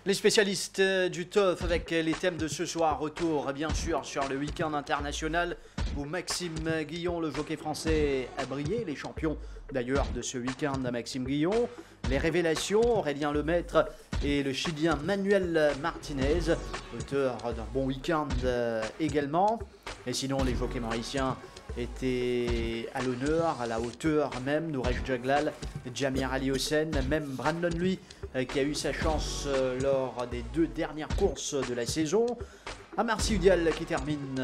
Les spécialistes du TOF avec les thèmes de ce soir. Retour bien sûr sur le week-end international où Maxime Guillon, le jockey français, a brillé. Les champions d'ailleurs de ce week-end, Maxime Guillon. Les révélations, Aurélien Lemaître et le Chilien Manuel Martinez, auteur d'un bon week-end également. Et sinon les jockeys mauriciens étaient à l'honneur, à la hauteur même. Nourej Jaglal, Jamir Ali Hossein, même Brandon lui qui a eu sa chance lors des 2 dernières courses de la saison. Amar Sioudial qui termine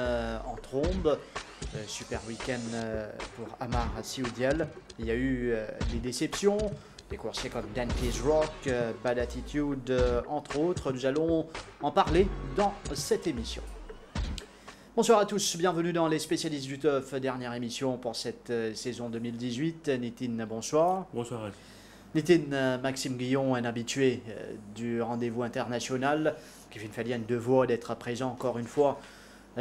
en trombe. Super week-end pour Amar Sioudial. Il y a eu des déceptions, des coursiers comme Dante's Rock, Bad Attitude, entre autres. Nous allons en parler dans cette émission. Bonsoir à tous, bienvenue dans les spécialistes du TOF, dernière émission pour cette saison 2018. Nitin, bonsoir. Bonsoir. Nitin, Maxime Guillon, un habitué du rendez-vous international. Kevin Fallian devoir d'être présent encore une fois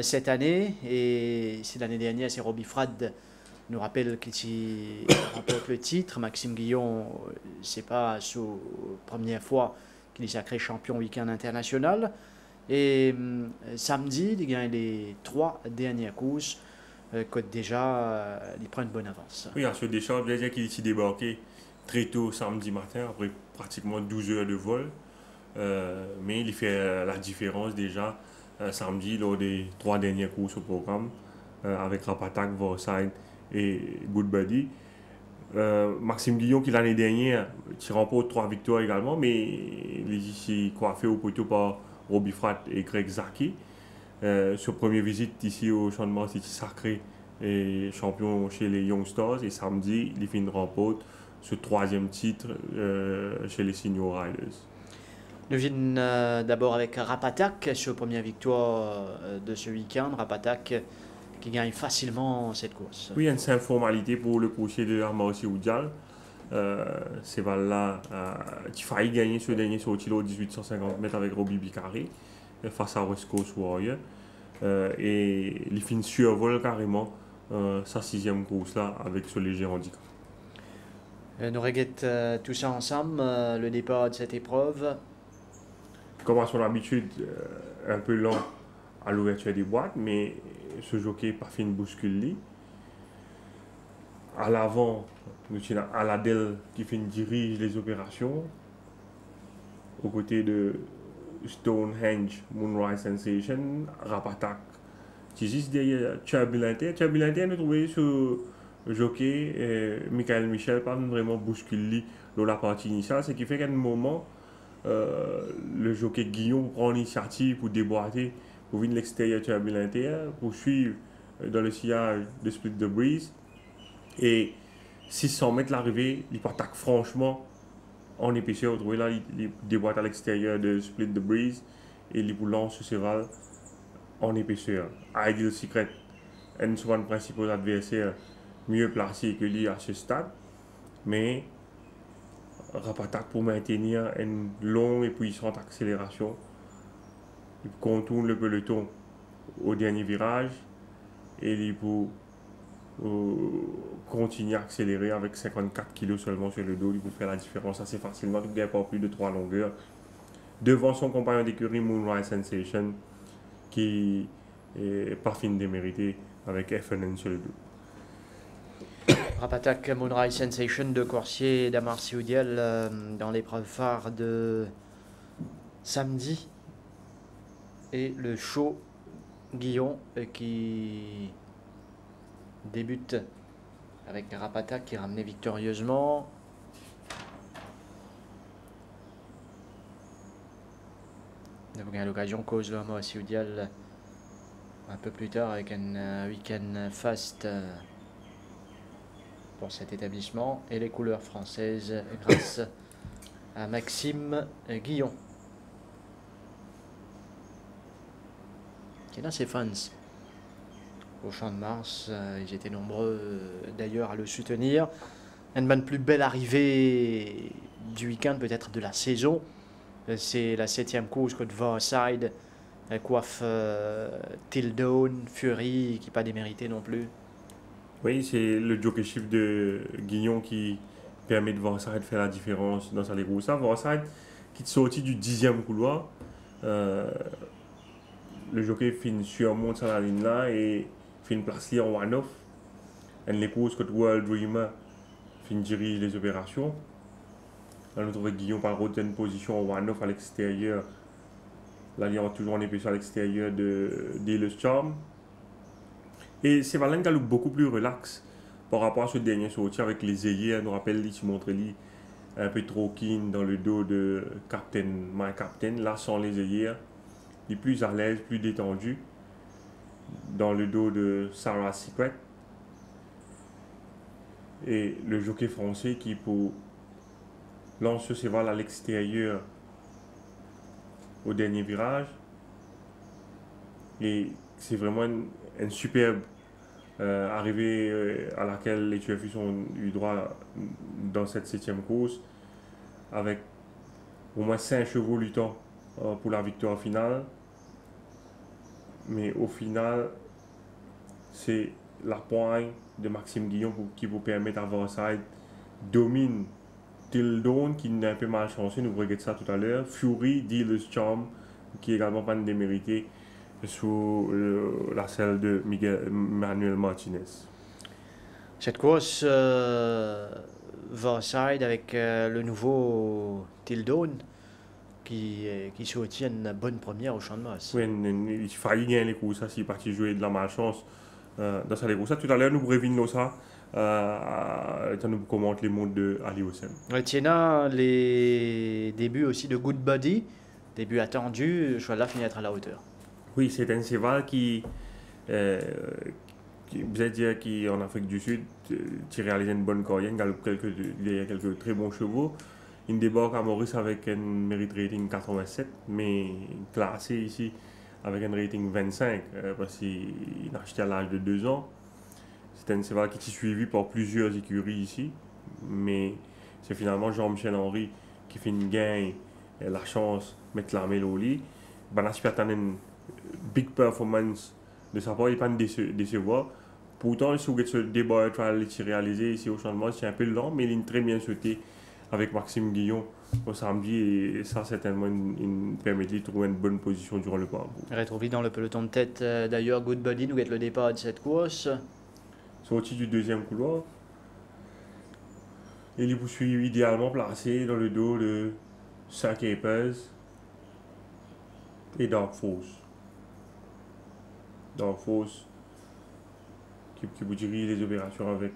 cette année. Et si l'année dernière, c'est Robbie Frad nous rappelle qu'il remporte le titre. Maxime Guillon, c'est pas la première fois qu'il est sacré champion week-end international. Et samedi, il gagne les 3 dernières courses. Côte déjà, il prend une bonne avance. Oui, ensuite déjà, je veux dire qu'il s'est débarqué très tôt samedi matin, après pratiquement 12 heures de vol. Mais il fait la différence déjà samedi lors des 3 dernières courses au programme avec Rapatak, Vorside et Good Buddy. Maxime Guillon qui l'année dernière qui remporte 3 victoires également, mais il s'est coiffé au poteau par Robbie Frad et Greg Zaki. Sur première visite ici au Champ de Mars, il est sacré et champion chez les Young Stars. Et samedi, il fait une remporte ce 3e titre chez les Senior Riders. Nous venons d'abord avec Rapatak sur première victoire de ce week-end. Rapatak qui gagne facilement cette course. Oui, il y a une simple formalité pour le coursier de Amar Sioudial. C'est là qui failli gagner ce dernier sorti au 1850 mètres avec Robbie Bicari face à West Coast Warrior. Et il finit survole carrément sa 6e course là avec ce léger handicap. Nous regrettons tout ça ensemble, le départ de cette épreuve. Comme à son habitude, un peu lent à l'ouverture des boîtes, mais ce jockey pas fait une bouscule. À l'avant, nous avons Aladel qui dirige les opérations aux côtés de Stonehenge, Moonrise Sensation, Rapatak. Qui juste derrière Turbulente. Turbulente, nous trouvons ce jockey, Michael Michel, pas vraiment bousculé dans la partie initiale, ce qui fait qu'à un moment, le jockey Guillon prend l'initiative pour déboîter, pour venir de l'extérieur Turbulente, pour suivre dans le sillage de Split the Breeze. Et 600 mètres l'arrivée, il attaque franchement en épaisseur. Vous trouvez là, il déboîte à l'extérieur de Split the Breeze et il lance ce cheval en épaisseur. Ideal Secret, un de ses principaux adversaires mieux placé que lui à ce stade, mais Rapatak pour maintenir une longue et puissante accélération. Il contourne le peloton au dernier virage et il peut continuer à accélérer avec 54 kg seulement sur le dos. Il peut faire la différence assez facilement. Il ne gagne pas plus de 3 longueurs devant son compagnon d'écurie Moonrise Sensation qui est pas fin démérité avec FNN sur le dos. Rapatak, Moonrise Sensation de coursier d'Amar Sioudial dans l'épreuve phare de samedi. Et le show Guillon qui débute avec Rapatak qui est ramené victorieusement. Nous avons eu l'occasion cause le Amar Sioudial un peu plus tard avec un week-end fast pour cet établissement et les couleurs françaises grâce à Maxime Guillon qui est là ses fans au Champ de Mars. Ils étaient nombreux d'ailleurs à le soutenir. Une plus belle arrivée du week-end, peut-être de la saison, c'est la 7e course contre Vorside. Elle coiffe Tildown, Fury qui n'a pas démérité non plus. Oui, c'est le jockeyship de Guillon qui permet de Vorside faire la différence dans sa course. Vorside qui est sorti du 10e couloir. Le jockey surmonte sur la ligne là et fait une place en one-off. Et les courses que World Dreamer dirige les opérations. Là, nous trouvons Guillaume Parot dans une position en one-off à l'extérieur. Là, il y a toujours un épaisseur à l'extérieur de Dealer's Charm. Et c'est Valin qui est beaucoup plus relax par rapport à ce dernier sorti avec les ailiers. Nous rappelle, il montre un peu trop keen dans le dos de My Captain. Là, sans les ailiers, il est plus à l'aise, plus détendu dans le dos de Sarah Secret. Et le jockey français qui pour lance ses voiles à l'extérieur au dernier virage. Et c'est vraiment une superbe arrivée à laquelle les TFUs ont eu droit dans cette 7e course avec au moins 5 chevaux luttants pour la victoire finale. Mais au final, c'est la poigne de Maxime Guillon qui vous permet d'avoir ça domine Tildon qui est un peu malchanceux, nous regrettons ça tout à l'heure. Fury, Dealer's Charm qui est également pas démérité sous la selle de Manuel Martinez. Cette course va side avec le nouveau Tildon qui sortit une bonne première au Champ de Mars. Oui, il faillit gagner les courses, s'il est parti jouer de la malchance dans sa course. Tout à l'heure, nous revenons ça. Nous commente les mondes de Ali Hossein. Tiena, les débuts aussi de Good Buddy, début attendu, le choix de là finit à être à la hauteur. Oui, c'est un cheval qui vous allez dire qui en Afrique du Sud qui réalise une bonne carrière, il y a quelques très bons chevaux. Il débarque à Maurice avec un mérite rating 87, mais classé ici avec un rating 25 parce qu'il a acheté à l'âge de 2 ans. C'est un cheval qui est suivi par plusieurs écuries ici, mais c'est finalement Jean-Michel Henry qui fait une gagne et la chance de mettre la mêle au lit. Ben, a une big performance de sa part, il n'est pas décevoir. Pourtant, si vous avez ce débat réalisé ici au Champ de Mars, c'est un peu lent, mais il est très bien sauté avec Maxime Guillon au samedi et ça certainement permet de trouver une bonne position durant le parcours. Retrouvé dans le peloton de tête d'ailleurs Good Buddy, nous guette le départ de cette course. Sorti du 2e couloir. Et il poursuit idéalement placé dans le dos de Sack Apers et Dark Force. Dark Force qui vous dirige les opérations avec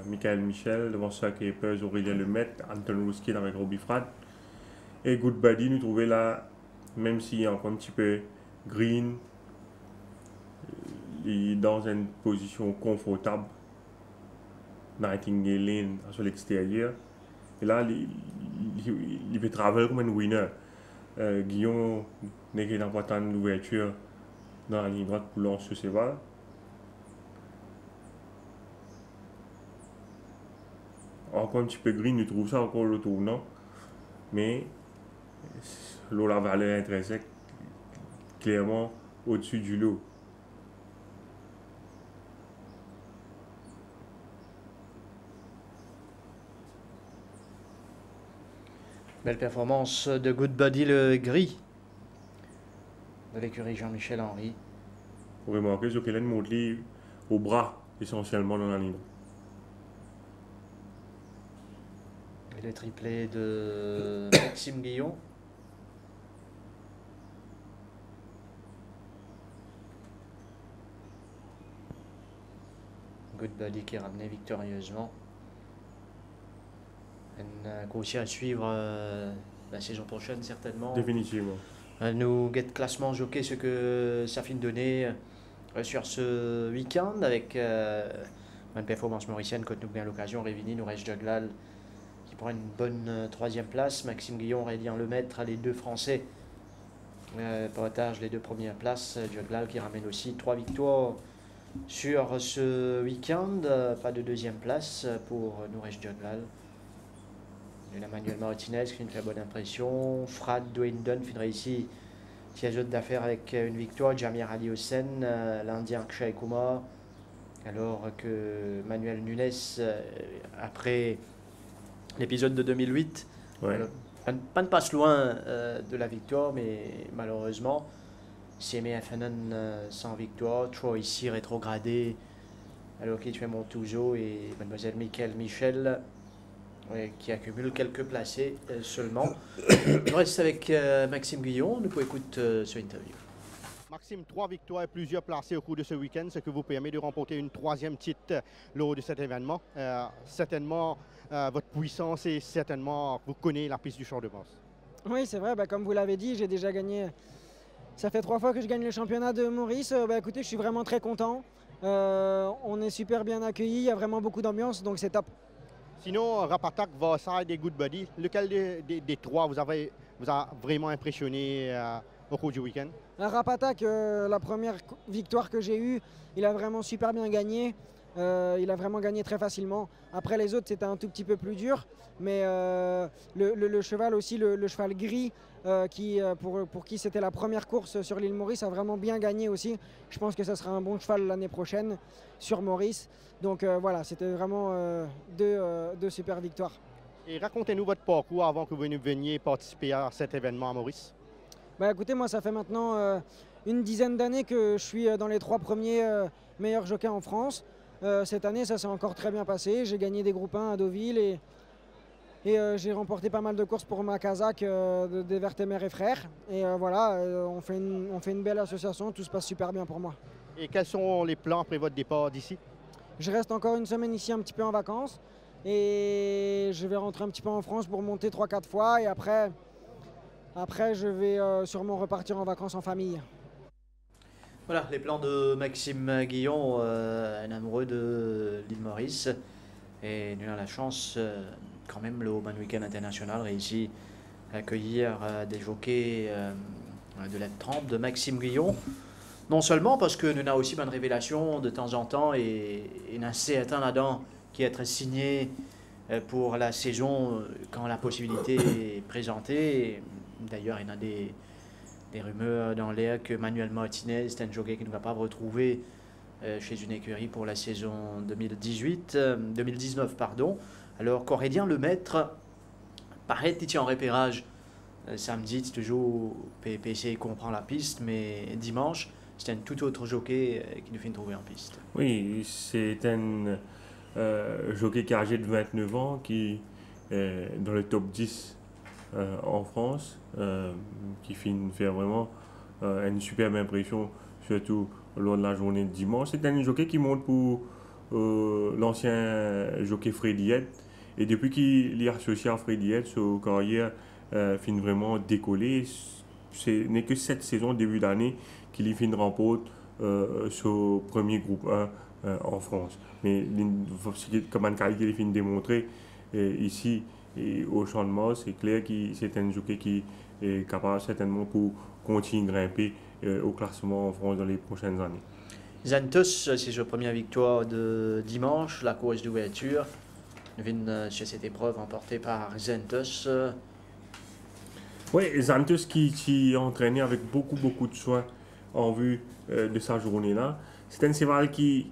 Michael Michel, devant Sack Apers, Aurélien Lemaitre, Anton Ruskin avec Robbie Frad. Et Good Buddy, nous trouvons là, même s'il est encore un petit peu green, il est dans une position confortable. Nightingale Lane sur l'extérieur. Et là, il peut travailler comme un winner. Guillaume n'est pas tant d'ouverture dans la ligne droite pour lancer ce cheval. Encore un petit peu green, nous trouvons ça encore le tournant. Mais l'eau, la valeur intrinsèque, clairement au-dessus du lot. Belle performance de Good Buddy le gris de l'écurie Jean-Michel Henry. Vous remarquez que Kellen monte au bras essentiellement dans la ligne. Et le triplé de Maxime Guillon. Good Buddy qui est ramené victorieusement. Une course à suivre la saison prochaine certainement. Définitivement. Nous guette classement jockey ce que ça finit de donner sur ce week-end avec une performance mauricienne quand nous avons l'occasion. Révini, nous reste Juglal qui prend une bonne 3e place. Maxime Guillon, Aurélien Lemaitre, les 2 Français partagent les 2 premières places. Juglal qui ramène aussi 3 victoires sur ce week-end. Pas de 2e place pour nous reste Juglal. Manuel Martinez qui fait une très bonne impression. Frad Dwayne Dunn finira ici piège d'affaires avec une victoire. Jamir Ali Hossein, l'Indien Akshay Kumar. Alors que Manuel Nunes, après l'épisode de 2008, Pas de passe loin de la victoire, mais malheureusement, Semi FNN sans victoire, Troy ici rétrogradé, alors qu'il fait Montouzo et mademoiselle Michel qui accumule quelques placés seulement. On reste avec Maxime Guillon, nous pouvons écouter ce interview. Maxime, 3 victoires et plusieurs placés au cours de ce week-end, ce qui vous permet de remporter une 3e titre lors de cet événement. Certainement, votre puissance et certainement, vous connaissez la piste du Champ de Mars. Oui, c'est vrai, comme vous l'avez dit, j'ai déjà gagné. Ça fait 3 fois que je gagne le championnat de Maurice. Écoutez, je suis vraiment très content. On est super bien accueillis, il y a vraiment beaucoup d'ambiance, donc c'est top. Sinon, Rapatak, Varside et Goodbody, lequel des trois vous a vraiment impressionné au cours du week-end? Rapatak, la première victoire que j'ai eue, il a vraiment super bien gagné. Il a vraiment gagné très facilement. Après les autres, c'était un tout petit peu plus dur. Mais le cheval aussi, le cheval gris, pour qui c'était la première course sur l'île Maurice, a vraiment bien gagné aussi. Je pense que ça sera un bon cheval l'année prochaine sur Maurice. Donc voilà, c'était vraiment deux super victoires. Et racontez-nous votre parcours avant que vous ne veniez participer à cet événement à Maurice. Écoutez, moi ça fait maintenant une dizaine d'années que je suis dans les 3 premiers meilleurs jockeys en France. Cette année, ça s'est encore très bien passé. J'ai gagné des groupes 1 à Deauville et j'ai remporté pas mal de courses pour ma Kazakh des Vertemer et Frères. Et voilà, on fait une belle association, tout se passe super bien pour moi. Et quels sont les plans après votre départ d'ici? Je reste encore une semaine ici un petit peu en vacances et je vais rentrer un petit peu en France pour monter 3-4 fois et après je vais sûrement repartir en vacances en famille. Voilà, les plans de Maxime Guillon, un amoureux de l'île Maurice. Et nous avons la chance, quand même, le Open Weekend International réussi à accueillir des jockeys de la trempe de Maxime Guillon. Non seulement parce que nous avons aussi une révélation de temps en temps et un certain là-dedans qui est très signé pour la saison quand la possibilité est présentée. D'ailleurs, il y a des rumeurs dans l'air que Manuel Martinez, c'est un jockey qui ne va pas retrouver chez une écurie pour la saison 2019. Alors qu'Aurélien Lemaître paraît qu'il en repérage samedi, c'est toujours PPC comprend la piste, mais dimanche, c'est un tout autre jockey qui nous fait trouver en piste. Oui, c'est un jockey qui est âgé de 29 ans, qui est dans le top 10 en France, qui fait vraiment une superbe impression, surtout lors de la journée de dimanche. C'est un jockey qui monte pour l'ancien jockey Freddy Head. Et depuis qu'il est associé à Freddy Head, sa carrière finit vraiment décoller. Ce n'est que cette saison, début d'année, qu'il y finit remporte ce premier groupe 1 en France. Mais comme un qualité qu'il finit démontrer ici et au Champ de Mars, c'est clair que c'est un jockey qui est capable certainement pour continuer de grimper au classement en France dans les prochaines années. Xanthos, c'est sa première victoire de dimanche, la course d'ouverture. Nous venons sur cette épreuve emportée par Xanthos. Oui, Xanthos qui est entraîné avec beaucoup de soin en vue de sa journée-là. C'est un cheval qui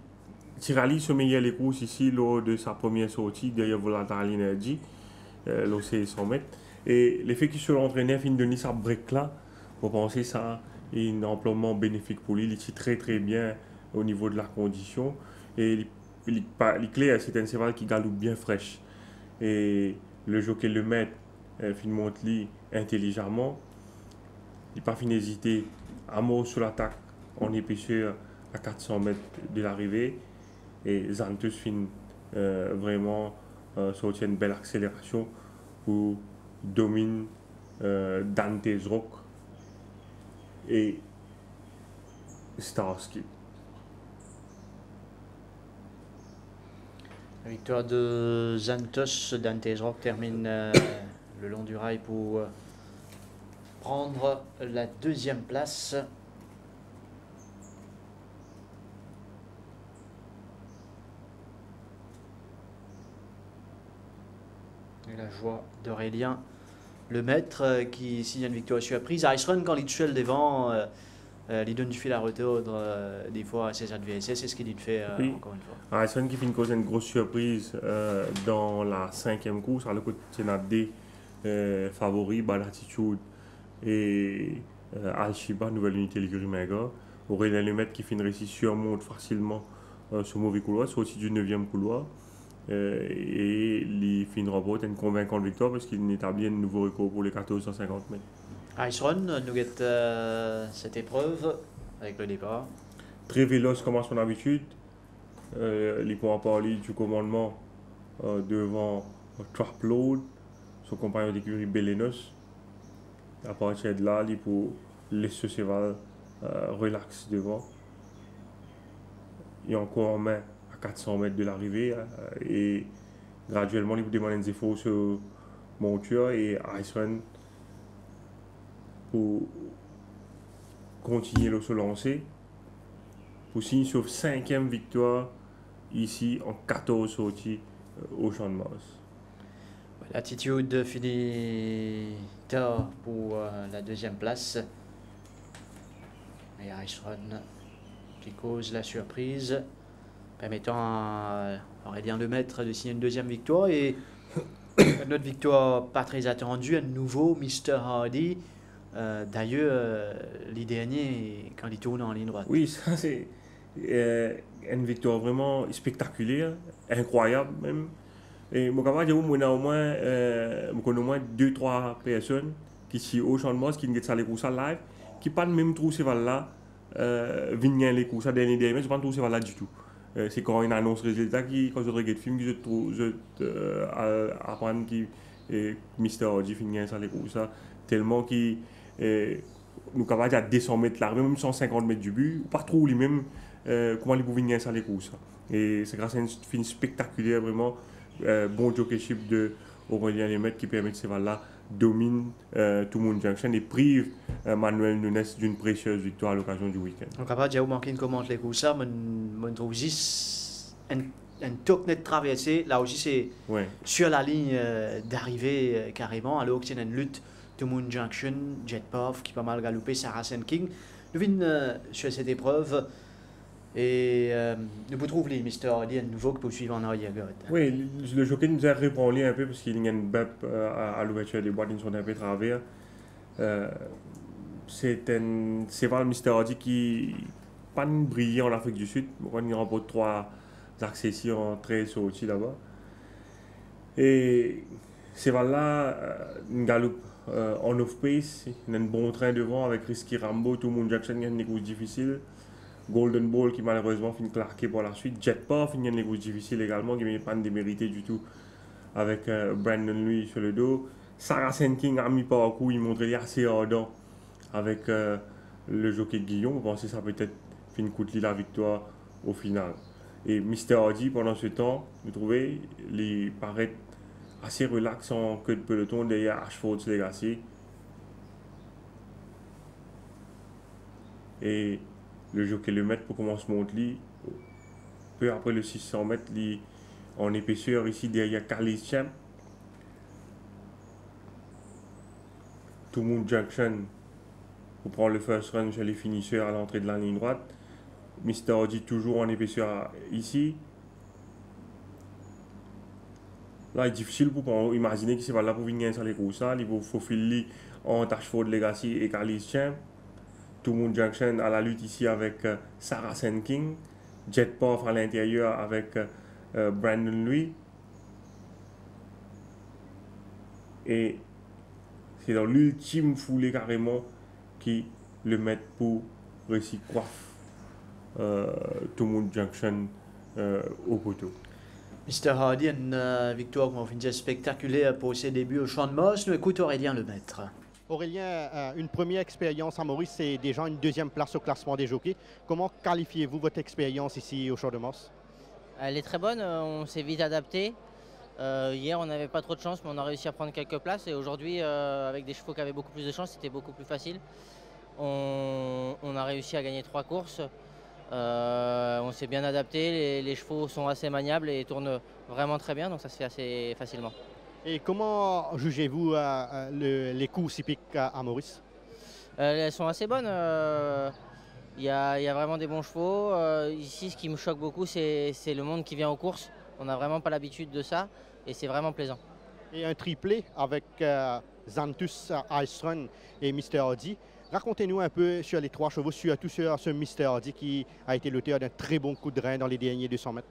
rallie ce meilleur les courses ici lors de sa première sortie derrière Volatile Energy, l'OC 100 mètres. Et l'effet qu'il se l'entraîneur finit de donner sa break-là, vous pensez que ça est un emploiement bénéfique pour lui. Il est très bien au niveau de la condition. Et il clair, c'est un cheval qui galope bien fraîche. Et le jockey le maître monte lui intelligemment. Il n'a pas fini d'hésiter à mort sur l'attaque en épaisseur à 400 mètres de l'arrivée. Et Xanthos finit vraiment sortir une belle accélération pour dominer Dante's Rock et Starsky. La victoire de Xanthos, Dante's Rock termine le long du rail pour prendre la 2e place. Et la joie d'Aurélien Lemaître qui signe une victoire surprise. Ice Run, quand il tuelle devant, il donne du fil à retordre des fois à ses adversaires. C'est ce qu'il fait oui. encore une fois. Ice Run qui fait une grosse surprise dans la 5e course, à le côté D favoris, Bad Attitude et Al-Shiba, nouvelle unité l'écurie Mega. Aurélien Lemaitre qui finit ici surmonte facilement ce mauvais couloir, c'est aussi du 9e couloir. Et il finira pas une convaincante victoire parce qu'il établit un nouveau record pour les 1450 mètres. Ice Run nous guette cette épreuve avec le départ. Très véloce comme à son habitude. Il pourra parler du commandement devant Trapload, son compagnon d'écurie Belenos. À partir de là, il peut laisser ses cheval relax devant. Il est encore en main à 400 mètres de l'arrivée et graduellement, il peut demander des efforts sur monture et Ice Run pour continuer de se lancer. Pour signer sur 5e victoire ici en 14 sorties au Champ de Mars. L'attitude finit tard pour la 2e place. Et Ice Run qui cause la surprise, permettant à Aurélien Lemaitre de signer une 2e victoire. Et une autre victoire pas très attendue, un nouveau Mr. Hardy. D'ailleurs, les derniers, quand il tourne en ligne droite. Oui, ça c'est une victoire vraiment spectaculaire, incroyable même. Et je connais au moins 2-3 personnes qui sont au Champ de Mars, qui ont fait les courses live, qui n'ont pas même trouvé ces valeurs là, viennent les courses dernier mais je n'ai pas trouvé ces valeurs là du tout. C'est quand une annonce résultat quand je regarde le film, je apprends que Mr. Hardy finit les courses tellement qu'il nous capables à 200 mètres là, même 150 mètres du but, pas trop lui-même comment il pouvait gagner ça les courses. Et c'est grâce à une fin spectaculaire, vraiment bon jockeyship de Aurélien Lemaitre qui permet que ces valeurs là domine tout le monde Junction et prive Manuel Nunes d'une précieuse victoire à l'occasion du week-end. Donc après, j'ai manqué une commande les courses, je trouve juste un toc net traversé. Là aussi, c'est sur la ligne d'arrivée carrément, alors que c'est une lutte. Tout le monde Junction, Jet Puff qui pas mal galopé, Saracen King. Nous venons sur cette épreuve et nous retrouvons les Mr. Hardy à nouveau qui poursuivent en arrière. Oui, le jockey nous a répondu un peu parce qu'il y a une bep à l'ouverture des boîtes, ils sont un peu travers. C'est vraiment le Mr. Hardy qui pas brillé en Afrique du Sud. Il remporte 3 accessions très sorties là-bas. Et c'est là, une galope en off-pace, il y a un bon train devant avec Risky Rambo, tout le monde Jackson, il y a une course difficile. Golden Ball qui malheureusement finit claqué par la suite. Jet Puff, il y a une course difficile également qui n'est pas démérité du tout avec Brandon lui sur le dos. Saracen King a mis parcours, il montrait assez ardent avec le jockey Guillaume. On pensait que ça peut-être finit coûter la victoire au final. Et Mr. Hardy pendant ce temps, vous trouvez, il paraît assez relax en queue de peloton derrière Ashford's Legacy. Et le jockey Lemaitre pour commencer à monter, peu après le 600 mètres, en épaisseur ici derrière Carly Champ. Tout le monde Junction pour prendre le first run chez les finisseurs à l'entrée de la ligne droite. Mr. Hardy toujours en épaisseur ici. Là, il est difficile pour imaginer qu'il va là pour venir sur les courses. Il faut filer entre Ashford Legacy et Carly Champ. Tout le monde Junction à la lutte ici avec Saracen King. Jet Puff à l'intérieur avec Brandon Louis. Et c'est dans l'ultime foulée carrément qui le met pour réussir coiffe tout le monde Junction au poteau. Mr. Hardy, une victoire qu'on finit spectaculaire pour ses débuts au Champ de Mars. Nous écoute Aurélien Lemaitre. Aurélien, une première expérience à Maurice, c'est déjà une 2e place au classement des jockeys. Comment qualifiez-vous votre expérience ici au Champ de Mars? Elle est très bonne, on s'est vite adapté. Hier, on n'avait pas trop de chance, mais on a réussi à prendre quelques places. Et aujourd'hui, avec des chevaux qui avaient beaucoup plus de chance, c'était beaucoup plus facile. On a réussi à gagner 3 courses. On s'est bien adapté, les chevaux sont assez maniables et tournent vraiment très bien, donc ça se fait assez facilement. Et comment jugez-vous les courses hippiques à Maurice? Elles sont assez bonnes. Il y a vraiment des bons chevaux. Ici, ce qui me choque beaucoup, c'est le monde qui vient aux courses. On n'a vraiment pas l'habitude de ça et c'est vraiment plaisant. Et un triplé avec Xanthus, Ice Run et Mr. Hardy. Racontez-nous un peu sur les 3 chevaux, surtout sur ce Mr. Hardy qui a été l'auteur d'un très bon coup de rein dans les derniers 200 mètres.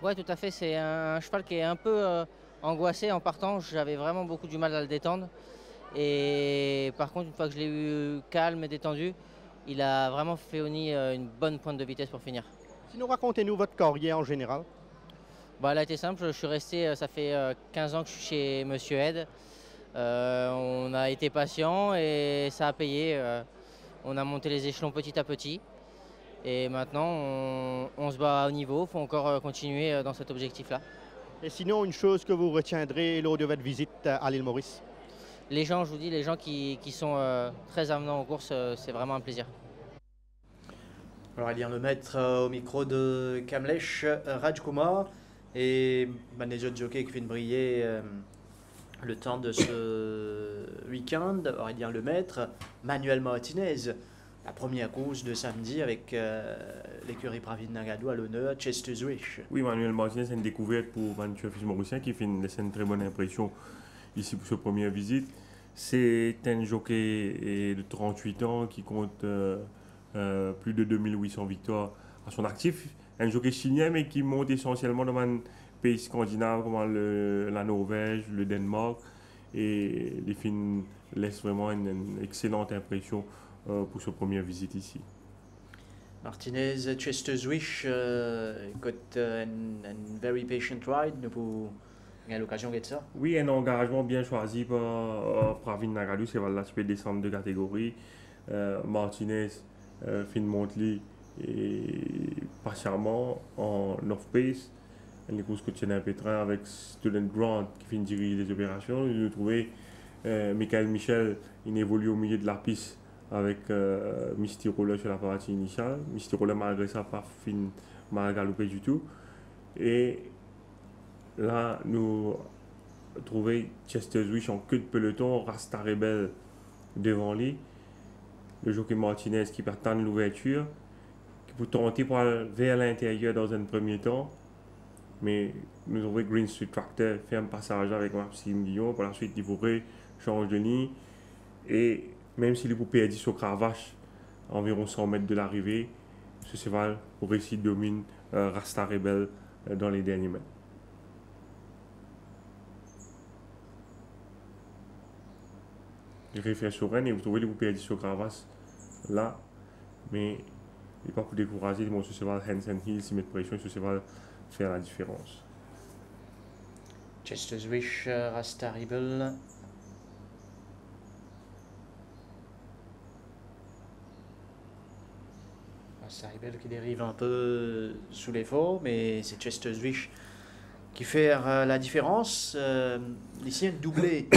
Oui, tout à fait. C'est un cheval qui est un peu angoissé en partant. J'avais vraiment beaucoup du mal à le détendre. Et par contre, une fois que je l'ai eu calme et détendu, il a vraiment fait au nid une bonne pointe de vitesse pour finir. Sinon, racontez-nous votre carrière en général. Bah, elle a été simple. Je suis resté, ça fait 15 ans que je suis chez Monsieur Ed. On a été patient et ça a payé. On a monté les échelons petit à petit. Et maintenant, on se bat à haut niveau. Il faut encore continuer dans cet objectif-là. Et sinon, une chose que vous retiendrez lors de votre visite à l'île Maurice? Les gens, je vous dis, les gens qui sont très avenants aux courses, c'est vraiment un plaisir. Alors, il y a le maître au micro de Kamlesh Rajkumar et les autres jockeys qui viennent briller le temps de ce week-end. Aurélien Lemaître, Manuel Martinez, la première course de samedi avec l'écurie Pravid Nagado à l'honneur, Chester Zwish. Oui, Manuel Martinez, c'est une découverte pour Vainqueur Fils Mauricien qui fait une très bonne impression ici pour sa première visite. C'est un jockey de 38 ans qui compte plus de 2800 victoires à son actif. Un jockey chilien mais qui monte essentiellement dans un pays scandinave comme la Norvège, le Danemark. Et les films laissent vraiment une excellente impression pour sa première visite ici. Martinez, Chester Zwish got a very patient ride. Nous pouvons avoir l'occasion de ça. Oui, un engagement bien choisi par Pravid Nagado, c'est l'aspect descendre de catégorie. Martinez fait une montée et patiemment en off-pace. Les courses que tient un pétrin avec Student Grant qui fait diriger les opérations. Nous trouvons Michael Michel, il évolue au milieu de la piste avec Misty Roller sur la partie initiale. Misty Roller, malgré ça, pas fin mal galopé du tout. Et là, nous trouvons Chester Zwish en queue de peloton, Rasta Rebel devant lui. Le jockey Martinez qui peut attendre l'ouverture, qui peut tenter pour aller vers l'intérieur dans un premier temps. Mais nous avons Green Street Tractor fait un passage avec Maxime Guillon. Pour la suite, il pourrait changer de ligne. Et même s'il est pour perdre sur Cravache, environ 100 mètres de l'arrivée, ce cheval pour réussir domine Rasta Rebel dans les derniers mètres. Il réfère sur Rennes et vous trouvez les poupées sur Gravas là, mais il n'est pas pour décourager. Bon, ce cheval Hansen Hill, s'il met de pression, ce cheval faire la différence. Chester Zwish, Rasta Rebel. Rasta Rebel qui dérive un peu sous l'effort, mais c'est Chester Zwish qui fait la différence. Ici, un doublé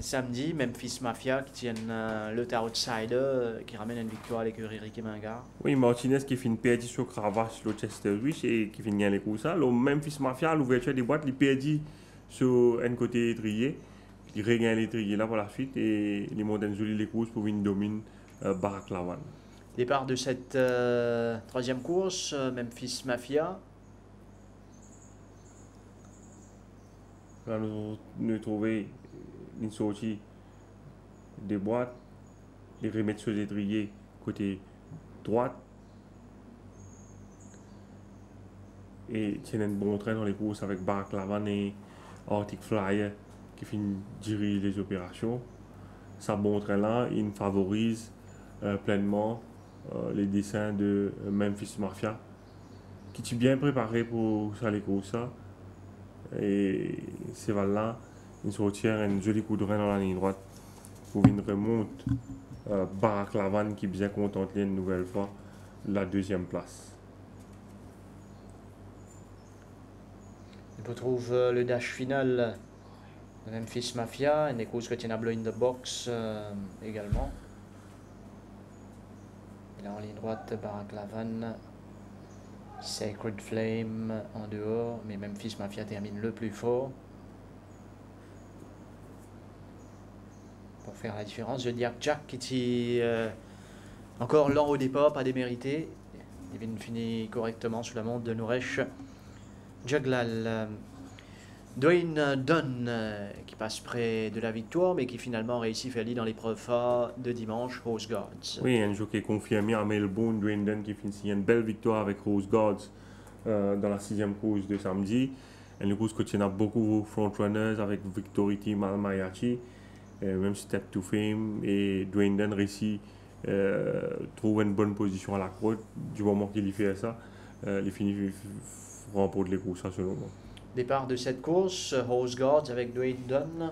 samedi, Memphis Mafia qui tiennent le outsider qui ramène une victoire à l'écurie Ricky Mingard. Oui, Martinez qui fait une perdue sur Cravache, le Chester Zwish et qui fait gagner les courses. Le Memphis Mafia, l'ouverture des boîtes, il perdit sur un côté étrier. Il regagne l'étrier là pour la suite et il monte une jolie les courses pour une domine Barack Lavan. Départ de cette troisième course, Memphis Mafia. Là, nous trouvons une sortie des boîtes, les remettre sur l'étrier côté droite. Et tiennent un bon train dans les courses avec Barack Lavan et Arctic Flyer qui finit diriger les opérations. Ça bon train là, il favorise pleinement les dessins de Memphis Mafia qui est bien préparé pour ça les courses. Et ces là ils se retirent un joli coup de rein dans la ligne droite pour une remonte Barack Lavan qui est bien contenté une nouvelle fois la deuxième place. On retrouve le dash final de Memphis Mafia, une des courses que tient à Blow in the Box également. Et là en ligne droite, Barack Lavan, Sacred Flame en dehors, mais Memphis Mafia termine le plus fort. Pour faire la différence, je dis Jack qui est encore lent au départ, pas démérité. Il vient de finir correctement sous la montre de Nouresh Jaglal. Dwayne Dunn qui passe près de la victoire, mais qui finalement réussit Feli dans l'épreuve A de dimanche, Rose Guards. Oui, un jockey confirmé à Melbourne, Dwayne Dunn qui finit une belle victoire avec Rose Guards dans la 6e course de samedi. Une course qui tient beaucoup de frontrunners avec Victory Team Al Mariachi, même Step to Fame, et Dwayne Dunn réussit trouve une bonne position à la côte. Du moment qu'il y fait ça, il finit remporte les courses à ce moment. Départ de cette course, Rose Guards avec Dwayne Dunn.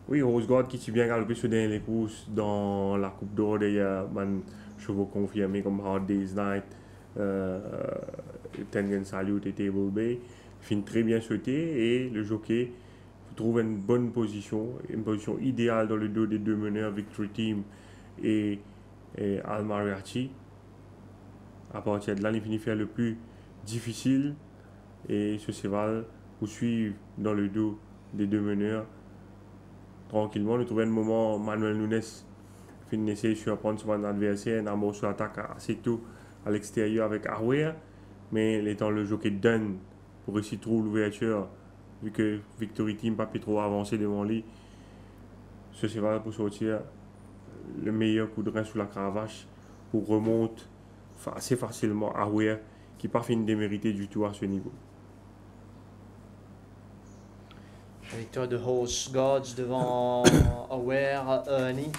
Oui, Rose Guards qui s'est bien galopé sur les courses dans la Coupe d'Or. Il y a des chevaux confirmés comme Hard Day's Night, Tengen Salute et Table Bay. Il finit très bien sauté et le jockey trouve une bonne position, une position idéale dans le dos des deux meneurs, Victory Team et Al Mariachi. À partir de là, il finit faire le plus difficile et ce cheval pour suivre dans le dos des deux meneurs tranquillement. Nous trouvons un moment, Manuel Nunes finissait de surprendre son adversaire, un amour sur l'attaque assez tôt à l'extérieur avec Arware, mais étant le jockey Dunn pour réussir trouver l'ouverture, vu que Victory Team pas pu trop avancer devant lui, ce cheval pour sortir le meilleur coup de rein sous la cravache pour remonter assez facilement Arware qui n'a pas fini de démériter du tout à ce niveau. La victoire de Rose Guards devant Aware Ernie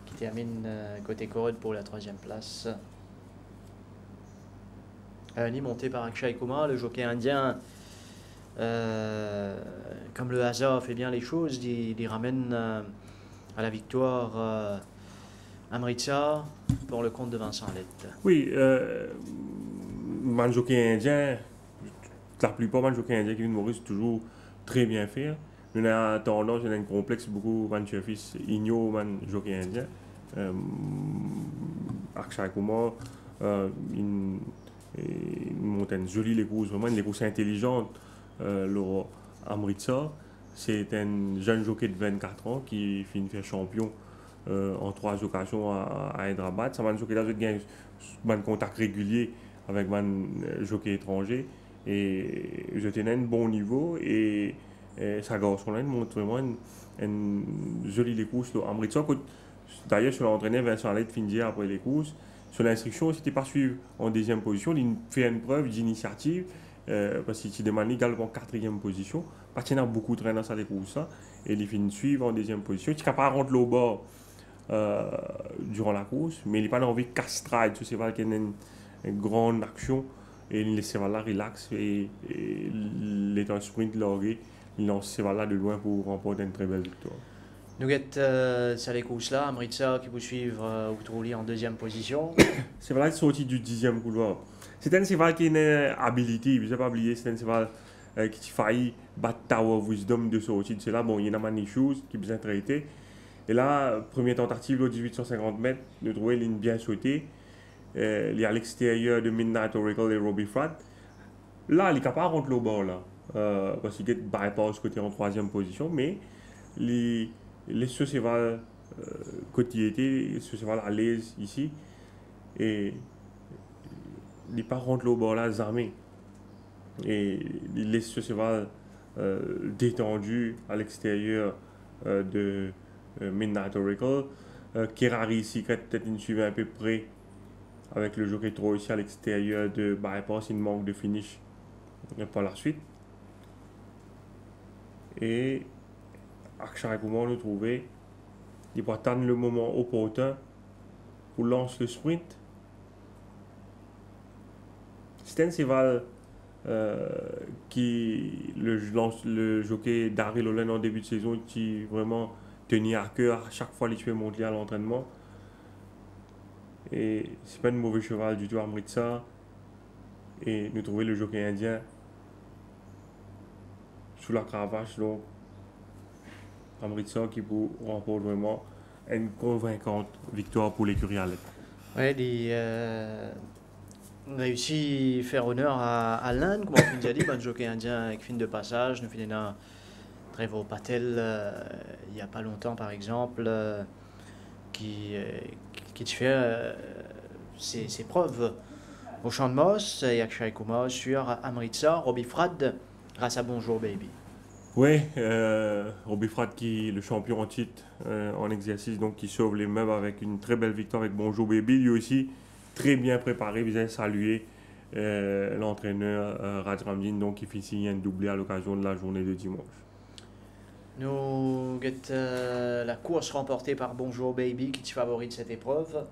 qui termine côté corde pour la 3e place. Ernie monté par Akshay Kumar, le jockey indien. Comme le hasard fait bien les choses, il ramène à la victoire Amritsar pour le compte de Vincent Lett. Oui, un jockey indien, la plupart des jockeys indiens qui viennent Maurice toujours très bien faire. Nous avons tendance, on a un complexe beaucoup de fils igno man jockey indien. Akshay Kumar, une montagne jolie les courses, vraiment les courses intelligentes. Le Amritsar, c'est un jeune jockey de 24 ans qui finit faire champion en 3 occasions à Hyderabad. Ça un jockey là, j'ai un contact régulier avec un jockey étranger et je tenais un bon niveau et sa garçon-là montre vraiment une jolie course. Amritsar, d'ailleurs, je l'entraîneur Vincent Lett finit après les courses. Sur l'instruction, c'était pas suivre en 2e position, il fait une preuve d'initiative. Parce qu'il demande également en 4e position. Parce qu'il y a beaucoup de trains dans sa course et il finit suivre en 2e position. Il est capable de rentrer au bord durant la course, mais il n'a pas envie de castride. Ce cheval qui a une grande action et il laisse ce cheval là relax et il est en sprint largué. Il lance ce cheval là de loin pour remporter une très belle victoire. Nous guettons sur les courses là, Amritsar qui peut suivre Outrouli en 2e position. Ce cheval là est sorti du 10e couloir. C'est un cheval qui a une habilité, je ne pas oublier, c'est un cheval qui a failli battre Tower of Wisdom de sortie de cela. Bon, il y a une chose qui est bien traité. Et là, première tentative, au 1850 mètres, de trouver une ligne bien sautée. Il est à l'extérieur de Midnight Oracle et Robbie Fratt. Là, il est capable de rentrer au bord, là, parce qu'il bypass côté en 3e position, mais ce cheval côté était, ce cheval à l'aise ici. Et il n'est pas rentré au bord là, armé. Et il laisse ce cheval détendu à l'extérieur de Midnight Oracle. Kerari ici, peut-être il suivait un peu près avec le jockey trop ici à l'extérieur de bypass, il manque de finish par la suite. Et Akshay Kumar le trouver. Il va attendre le moment opportun pour lancer le sprint. C'est un cheval qui le jockey Daryl Holland en début de saison qui vraiment tenait à cœur à chaque fois qu'il fait monter à l'entraînement. Et c'est pas un mauvais cheval du tout Amritsar. Et nous trouvons le jockey indien sous la cravache. Donc Amritsar qui peut remporter vraiment une convaincante victoire pour l'écurie Lett. Oui, il réussit à faire honneur à l'Inde, comme on a dit, un jockey indien avec fin de passage. Nous finissons Trevor Patel il n'y a pas longtemps, par exemple, qui fait ses preuves au Champ de Moss et Akshay Kumar sur Amritsar. Robbie Fratt grâce à Bonjour Baby. Oui, Robbie Frat qui est le champion en titre en exercice, donc qui sauve les meubles avec une très belle victoire avec Bonjour Baby. Lui aussi, très bien préparé, vous avez salué l'entraîneur Raj Ramdin, donc qui fit signer un doublé à l'occasion de la journée de dimanche. Nous avons la course remportée par Bonjour Baby qui favorise cette épreuve.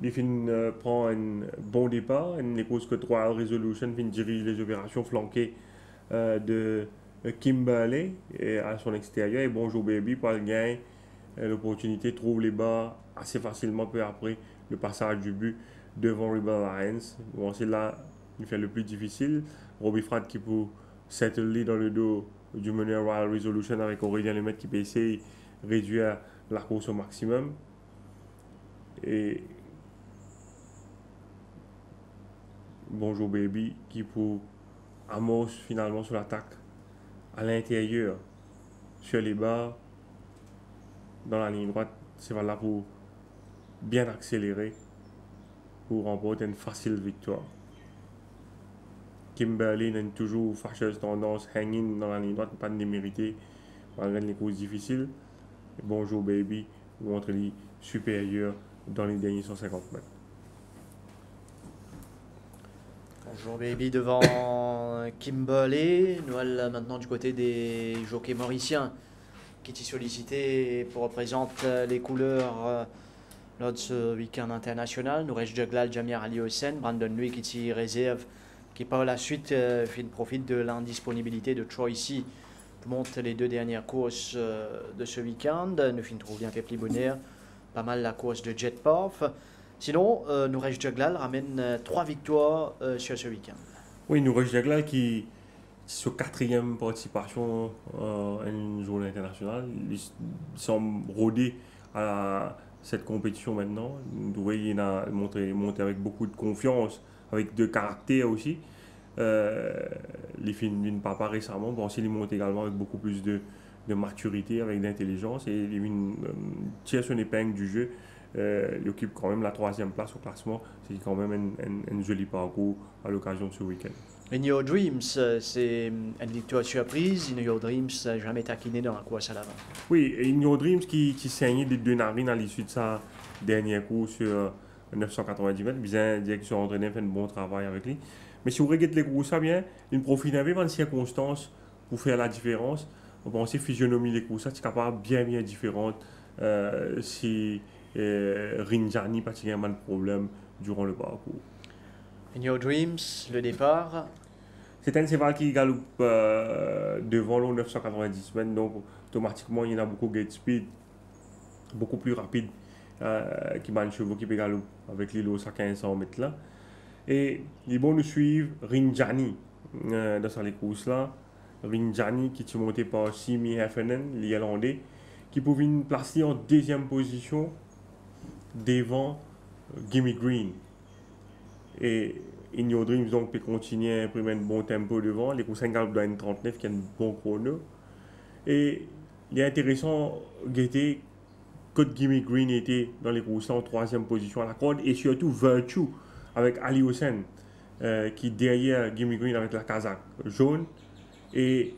Il prend un bon départ, une course que Trial Resolution dirige les opérations flanquées de Kimberley et à son extérieur. Et Bonjour Baby, par le gain, l'opportunité trouve les bas assez facilement peu après le passage du but devant Rebel Alliance. Bon, c'est là il fait le plus difficile. Robbie Frat qui peut s'étaler dans le dos du meneur Royal Resolution avec Aurélien Lemaitre qui peut essayer de réduire la course au maximum. Et Bonjour Baby qui peut amorce finalement sur l'attaque à l'intérieur, sur les bas, dans la ligne droite. C'est là pour bien accélérer, pour remporter une facile victoire. Kimberley a une toujours fâcheuse tendance hanging dans la ligne droite, pas de démériter malgré les courses difficiles. Et Bonjour Baby montre les supérieurs dans les derniers 150 mètres. Bonjour Baby devant Kimberley. Nous allons maintenant du côté des jockeys mauriciens qui sont sollicités pour représenter les couleurs lors de ce week-end international. Nous reste Jaglal Jamir Ali Hossein, Brandon Lui qui s'y réserve, qui par la suite profite de l'indisponibilité de Troy C pour monter les deux dernières courses de ce week-end. Nous finissons bien fait bonheur, pas mal la course de Jet Parf. Sinon, Nourej Jaglal ramène 3 victoires sur ce week-end. Oui, Nourej Jaglal qui sur 4e participation à une journée internationale. Ils semble rodé à cette compétition maintenant. Vous voyez, il a monté avec beaucoup de confiance, avec de caractère aussi. Les films d'une papa récemment, bon, il monte également avec beaucoup plus de maturité, avec d'intelligence, et il tire son épingle du jeu. Il occupe quand même la 3e place au classement. C'est quand même un joli parcours à l'occasion de ce week-end. In Your Dreams, c'est une victoire surprise. In Your Dreams, jamais taquiné dans la course à l'avant. Oui, In Your Dreams qui saignait des deux narines à l'issue de sa dernière course sur 990 mètres. Bien dire qu'ils sont entraînés, fait un bon travail avec lui. Mais si vous regardez les courses, ça bien, il profite un peu de circonstances pour faire la différence. On pense que la physionomie des courses, c'est capable bien différente si Rinjani pas de problème durant le parcours. In Your Dreams, le départ. C'est un cheval qui galope devant l'eau 990 mètres, donc automatiquement il y en a beaucoup de gate speed, beaucoup plus rapide qui bat un chevaux qui peut galoper avec l'îlot à 1500 mètres là. Et il est bon de suivre Rinjani dans cette course là. Rinjani qui est monté par Simi Heffernan, l'Irlandais, qui pouvait placer en 2e position devant Gimme Green. Et In Your Dreams donc peut continuer à imprimer un bon tempo devant. Les courses galopent dans une 39 qui a un bon chrono. Et il est intéressant de guetter que Gimme Green était dans les courses en 3e position à la corde, et surtout Virtue avec Ali Hossein qui derrière Gimme Green avec la casaque jaune. Et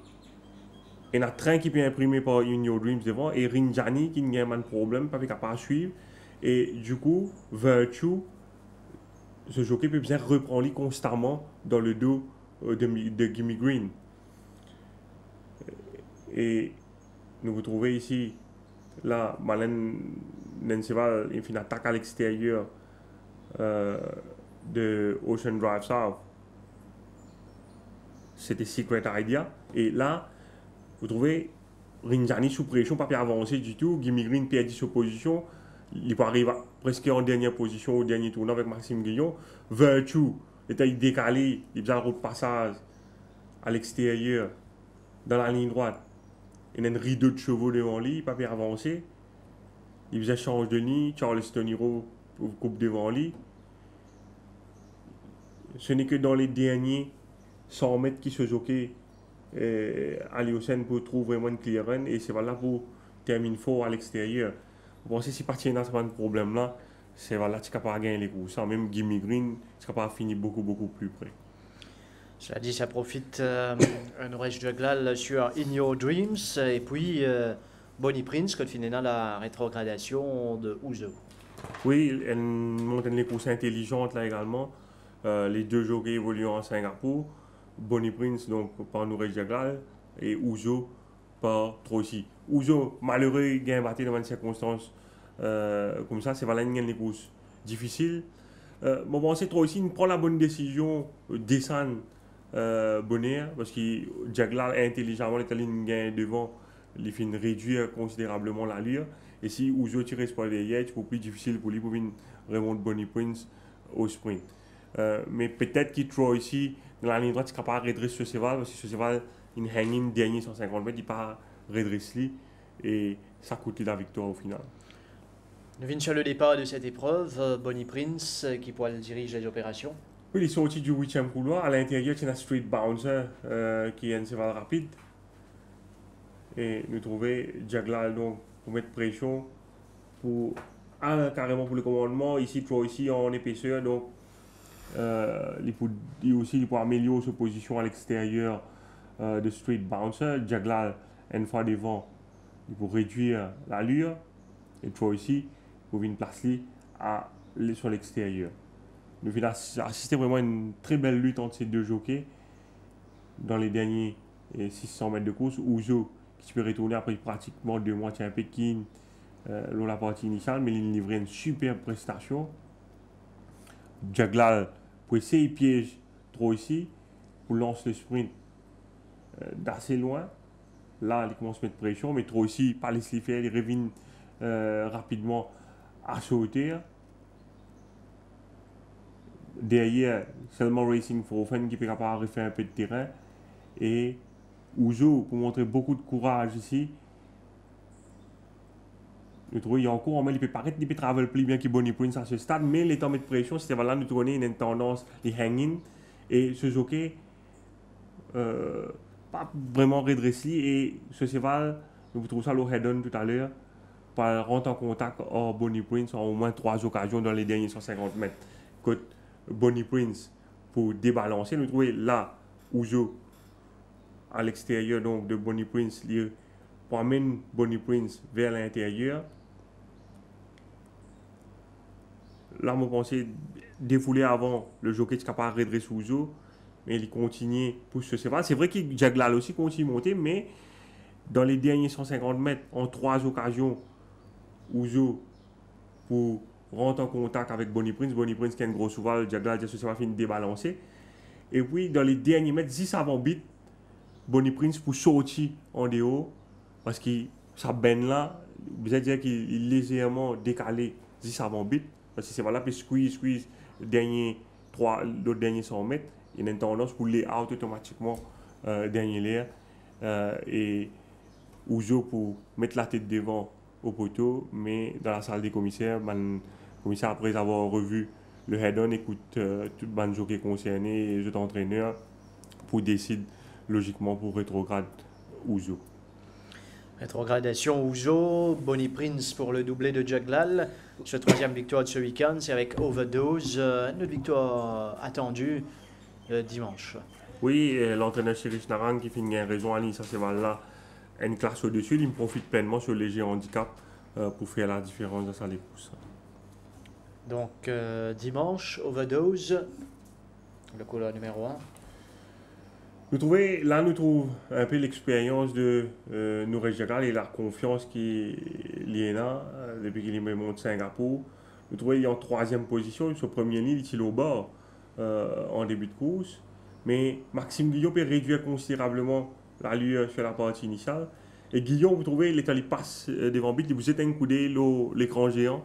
il y a un train qui peut imprimer par In Your Dreams devant, et Rinjani qui n'a pas de problème, pas capable de suivre. Et du coup, Virtue, ce jockey peut bien reprendre constamment dans le dos de Gimme Green. Et nous vous trouvez ici, là, Malène Nenseval, il fait une attaque à l'extérieur de Ocean Drive South. C'était Secret Idea. Et là, vous trouvez Rinjani sous pression, pas avancer du tout. Gimme Green perd sa position. Il peut arriver presque en dernière position au dernier tournant avec Maxime Guillon. Virtue était décalé, il faisait un repassage à l'extérieur, dans la ligne droite. Il y a un rideau de chevaux devant lui, il ne peut pas avancer. Il faisait change de ligne, Charleston Hero coupe devant lui. Ce n'est que dans les derniers 100 mètres qui se jockey Ali Hossein pour trouver vraiment une clearance, et c'est là pour terminer fort à l'extérieur. Bon, si parti dans ce problème là, c'est là que tu es capable de gagner les courses. Même Gimme Green, tu es capable de finir beaucoup plus près. Cela dit, ça profite Norwich Juglal sur In Your Dreams. Et puis, Bonnie Prince, qui finit la rétrogradation de Ouzo. Oui, elle monte une course intelligente là également. Les deux jockeys évoluent en Singapour. Bonnie Prince donc par Norwich Juglal et Ouzo par Troisi. Ouzo, malheureux, il a battu dans une circonstance comme ça. C'est vraiment une course difficile. Bon, c'est Troisi, il prend la bonne décision de descendre Bonnet parce que Juglal intelligemment les lignes gagnent devant. Il fait réduire considérablement l'allure. Et si Ouzo tire par derrière, c'est plus difficile pour lui pour remonter Bonnie Prince au sprint. Mais peut-être qu'il trouve ici, dans la ligne droite, il ne sera pas redresser ce cheval, parce que ce cheval, il hang dernier 150 mètres, il ne pas redresser et ça coûte la victoire au final. Nous venons sur le départ de cette épreuve, Bonnie Prince qui dirige les opérations. Oui, il est sorti du 8e couloir. À l'intérieur, il y a un street bouncer qui est un cheval rapide. Et nous trouvons Juglal donc pour mettre pression pour carrément pour le commandement. Ici, en épaisseur, donc il peut améliorer sa position à l'extérieur de street bouncer. Juglal, une fois devant, il peut réduire l'allure. Et ici, pour venir placer sur l'extérieur. Nous avons assisté vraiment à une très belle lutte entre ces deux jockeys dans les derniers 600 mètres de course. Ouzo qui peut retourner après pratiquement 2 mois à Pékin dans la partie initiale, mais il livrait une superbe prestation. Juglal pour essayer de piège trop ici, pour lancer le sprint d'assez loin. Là, il commence à mettre pression, mais trop ici, pas laisser faire, il revient rapidement à sauter. Derrière, seulement Racing Forfen qui peut capable de refaire un peu de terrain. Et Ouzo, pour montrer beaucoup de courage ici, je trouve qu'il y a encore, il peut paraître qu'il peut travailler plus bien que Bonnie Prince à ce stade, mais les temps de pression, c'était voilà, nous trouvons une tendance, les hang-in, et ce jockey, pas vraiment redressé, et ce cheval, nous trouvons ça le head-on tout à l'heure, par rentrer en contact avec Bonnie Prince en au moins 3 occasions dans les derniers 150 mètres. Côté Bonnie Prince, pour débalancer, nous trouvons là, Ouzo, à l'extérieur donc de Bonnie Prince, pour amener Bonnie Prince vers l'intérieur. Là, je pensais défouler avant le jockey qui est capable de redresser Ouzo, mais il continue pour ce cheval. C'est vrai que Juglal aussi continue à monter, mais dans les derniers 150 mètres, en 3 occasions, Ouzo pour rentrer en contact avec Bonnie Prince. Bonnie Prince qui est un gros cheval, Juglal ce cheval finit débalancer. Et puis dans les derniers mètres, 10 avant bit, Bonnie Prince pour sortir en dehors parce que sa benne là, vous allez dire qu'il est légèrement décalé 10 avant bit parce que c'est voilà puis squeeze l'autre dernier 100 mètres, il y a une tendance pour les out automatiquement dernier l'air et Ouzo pour mettre la tête devant au poteau, mais dans la salle des commissaires, le commissaire après avoir revu le head-on écoute tout le bande jockey concerné et les autres entraîneurs pour décider logiquement pour rétrograde Ouzo. Rétrogradation Ouzo, Bonnie Prince pour le doublé de Juglal. Sa 3e victoire de ce week-end, c'est avec Overdose. Une victoire attendue dimanche. Oui, l'entraîneur Chérish Naran qui finit une raison à l'île, ça c'est là une classe au-dessus, il profite pleinement sur le léger handicap pour faire la différence dans sa course. Donc dimanche, Overdose, le couloir numéro 1. Nous trouvons un peu l'expérience de Norwich Juglal et la confiance qui est liée là depuis qu'il est monté Singapour. Nous trouvons qu'il est en 3e position, sur premier ligne, il est au bord en début de course. Mais Maxime Guillon peut réduire considérablement l'allure sur la partie initiale. Et Guillon, vous trouvez, il passe devant but, il vous éteint un coup d'œil l'écran géant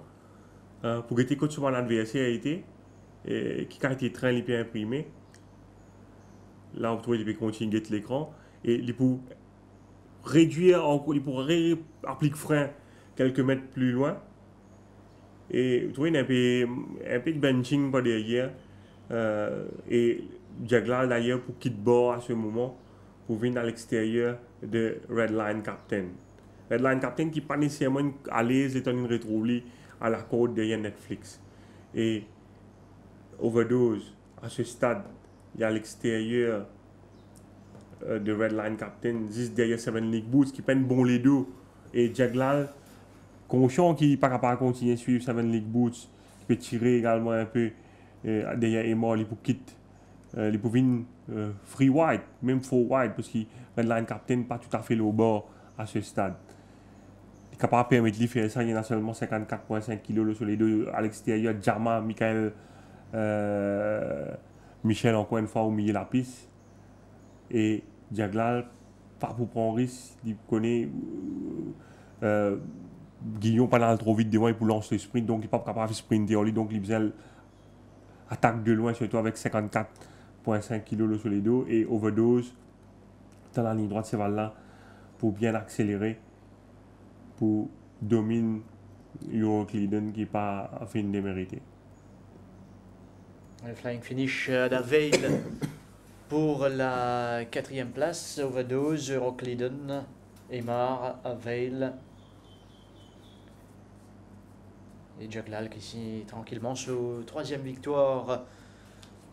pour guetter quand souvent l'adversaire a été, qui a été très bien imprimé. Là, vous trouvez qu'il peut continuer à guetter l'écran. Et il peut réduire, il pourrait appliquer frein quelques mètres plus loin. Et vous trouvez un peu de benching par derrière. Et Juglal d'ailleurs pour quitter bord à ce moment pour venir à l'extérieur de Red Line Captain. Red Line Captain qui n'est pas nécessairement à l'aise étant une retrouver à la côte derrière Netflix. Et Overdose, à ce stade, il y a à l'extérieur de Red Line Captain, juste derrière Seven League Boots, qui prennent bon les deux. Et Jaglal, conscient qui n'est pas capable de continuer à suivre Seven League Boots, qui peut tirer également un peu derrière Emma, il peut quitter, il peut venir free wide, même full wide, parce que Red Line Captain n'est pas tout à fait au bord à ce stade. Il est capable de permettre de faire ça, il y en a seulement 54,5 kg sur les deux. À l'extérieur, Djama, Michel, encore une fois, au milieu de la piste. Et Jaglal, pas pour prendre risque, il connaît Guillaume pas trop vite devant, il peut lancer le sprint, donc il n'est pas capable de sprinter, donc il faisait attaque de loin, surtout avec 54,5 kg sur les dos, et overdose dans la ligne droite, c'est là pour bien accélérer, pour dominer Euroclidon qui n'est pas fait une démérité. Le flying finish d'Aveil pour la 4e place, overdose, Euroclidon, Emar, Aveil. Et Jaglal qui ici tranquillement sur 3e victoire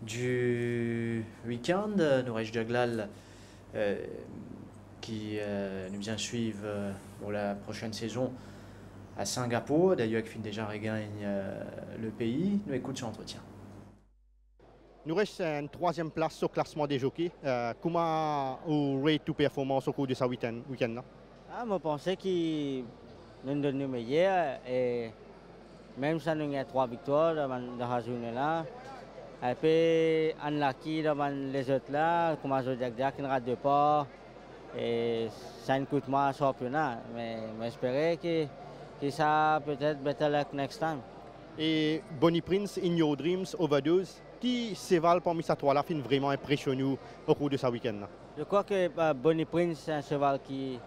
du week-end. Nouresh Jaglal qui nous vient suivre pour la prochaine saison à Singapour. D'ailleurs, qui déjà regagne le pays. Nous écoutons son entretien. Nouresh, c'est une 3e place au classement des jockeys. Comment vous rate toute performance au cours de ce week-end? Je pensais qu'il nous donne le meilleur. Et même si nous avons 3 victoires dans la journée-là, et puis unlucky devant les autres là, comme Jack qui ne rate pas, et ça ne coûte moins au championnat. Mais j'espère que ça peut-être better luck next time. Et Bonnie Prince, In Your Dreams, Overdose, qui cheval parmi ces trois-là fait vraiment impressionné au cours de ce week-end? Je crois que Bonnie Prince, c'est un cheval qui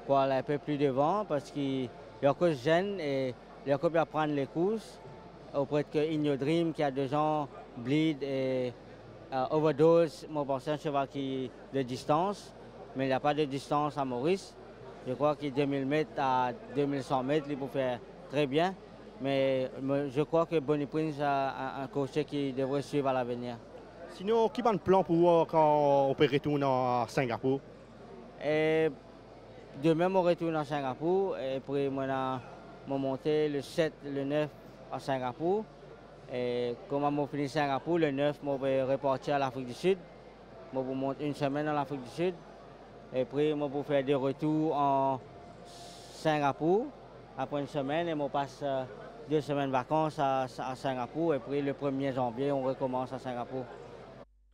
peut aller un peu plus devant parce qu'il est encore jeune et il a encore bien prendre les courses. Auprès de In Your Dream qui a 2 ans, Bleed et Overdose, moi je pense c'est un cheval qui de distance, mais il n'y a pas de distance à Maurice. Je crois que 2000 mètres à 2100 mètres, il peut faire très bien. Mais je crois que Bonnie Prince a un coach qui devrait suivre à l'avenir. Sinon, quel est le plan pour quand on peut retourner à Singapour? Et demain, on retourne à Singapour et puis on monter le 7, le 9 à Singapour. Et comme on finit Singapour, le 9, on va repartir à l'Afrique du Sud. On va monter une semaine à l'Afrique du Sud. Et puis, on va faire des retours en Singapour. Après une semaine, et on passe 2 semaines de vacances à Singapour. Et puis, le 1er janvier, on recommence à Singapour.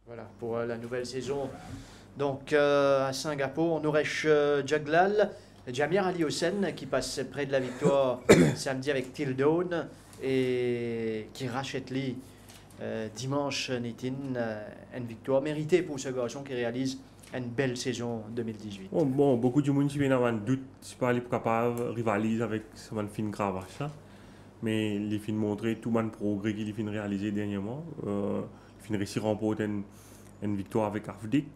Voilà, pour la nouvelle saison. Donc, à Singapour, Nouresh Jaglal, Jamir Ali Hossein qui passe près de la victoire samedi avec Tildone et qui rachète dimanche Nitin, une victoire méritée pour ce garçon qui réalise une belle saison 2018. Bon, beaucoup de monde qui viennent avoir un doute, c'est pas capable de rivaliser avec ce fin cravache là. Mais il fin montrer tout le progrès qu'il fin réalisé dernièrement. Il fin réussi à remporter une victoire avec Avdik,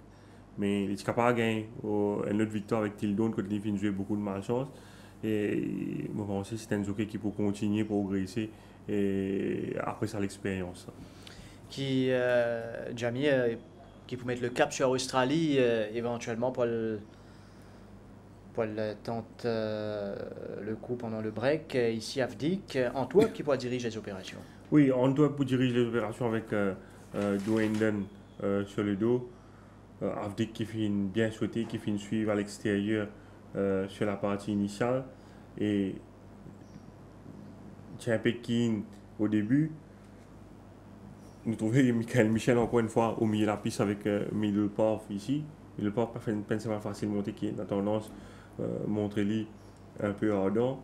mais il est capable de gagner une autre victoire avec Tildone quand il fin jouer beaucoup de malchance. Et je pense que c'est un jockey qui peut continuer à progresser et après ça l'expérience. Qui Jamir qui peut mettre le cap sur Australie éventuellement pour le tenter le coup pendant le break. Ici Avdik, Antwerp qui pourra diriger les opérations. Oui, Antwerp pour diriger les opérations avec Dwayne Dunn sur le dos. Avdik qui finit bien sauter, qui finit suivre à l'extérieur sur la partie initiale. Et Tiens Pekin au début. Nous trouvons Michael Michel encore une fois au milieu de la piste avec Middlepath ici. Middlepath a fait une peine facile montée qui a tendance montrer lui un peu ardent.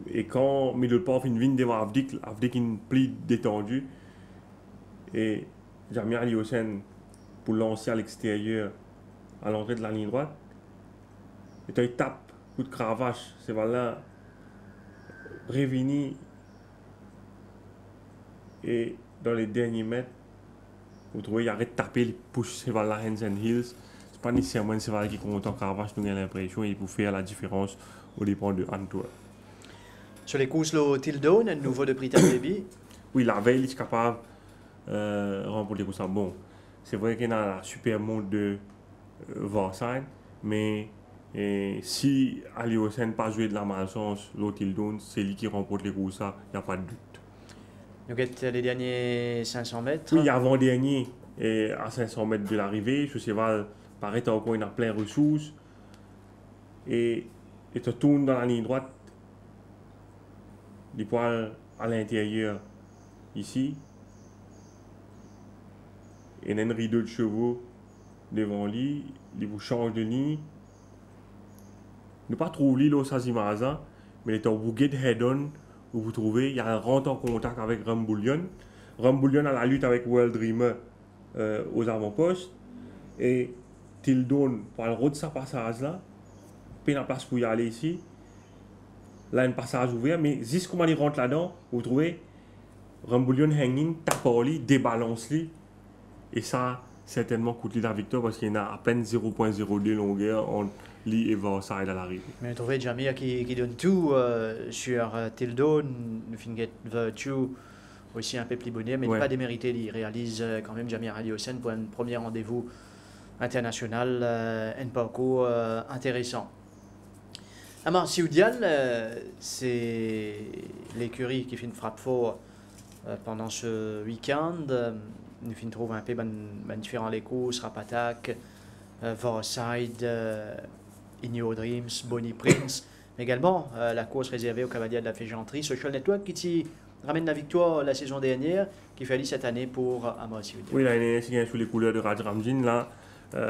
Et quand Middlepath vient devant Avdik une pli détendu. Et Jamir Ali Hossein pour lancer à l'extérieur à l'entrée de la ligne droite. Et il tape, coup de cravache, c'est voilà Révini. Et dans les derniers mètres, vous trouvez qu'il arrête de taper, il pousse vers la hands and heels. Ce n'est pas nécessairement une cheval qui compte en cravache, nous avons l'impression, et il peut faire la différence au dépend de Antwerp. Sur les courses, le Tildone, un nouveau de Britain Baby. Oui, la veille, il est capable remporter pour ça. Bon, c'est vrai qu'il y a la super montre de Varside, mais si Aliosen pas joué de la malchance, l'autre il donne, c'est lui qui remporte les courses, il n'y a pas de doute. Nous avons les derniers 500 mètres. Oui, avant-dernier, à 500 mètres de l'arrivée, ce cheval paraît encore il a plein de ressources et te tourne dans la ligne droite, les poils à l'intérieur ici, et il y a une rideau de chevaux devant lui, il vous change de ligne. Ne pas trouver l'île au Sazimaza, mais il est au bouquet de head-on où vous trouvez, il y a un rentre en contact avec Ramboulion. Ramboulion a la lutte avec World Dreamer aux avant-postes. Et Tildon, pour le route de sa passage là, puis la place pour y aller ici. Là, un passage ouvert, mais juste comment il rentre là-dedans, vous trouvez Ramboulion hanging, tapoli, débalance-li. Et ça, certainement, coûte la victoire parce qu'il y en a à peine 0.02 longueur entre lui et Varside à l'arrivée. Mais vous trouvez Jamir qui donne tout sur Tildon, Finget Virtue aussi un peu plus bonnet, mais pas démérité. Il réalise quand même Jamir Aliosen pour un premier rendez-vous international, un parcours intéressant. Amar Sioudial, c'est l'écurie qui fait une frappe fort pendant ce week-end. Nous trouvons un peu différents les courses, Rapatak, Varside, Inyo Dreams, Bonnie Prince, mais également la course réservée aux cavaliers de la Fégenterie, Social Network qui ramène la victoire la saison dernière, qui fait cette année pour Amar Sioudial. Oui, l'année dernière, c'est sous les couleurs de Raj Ramjin, là,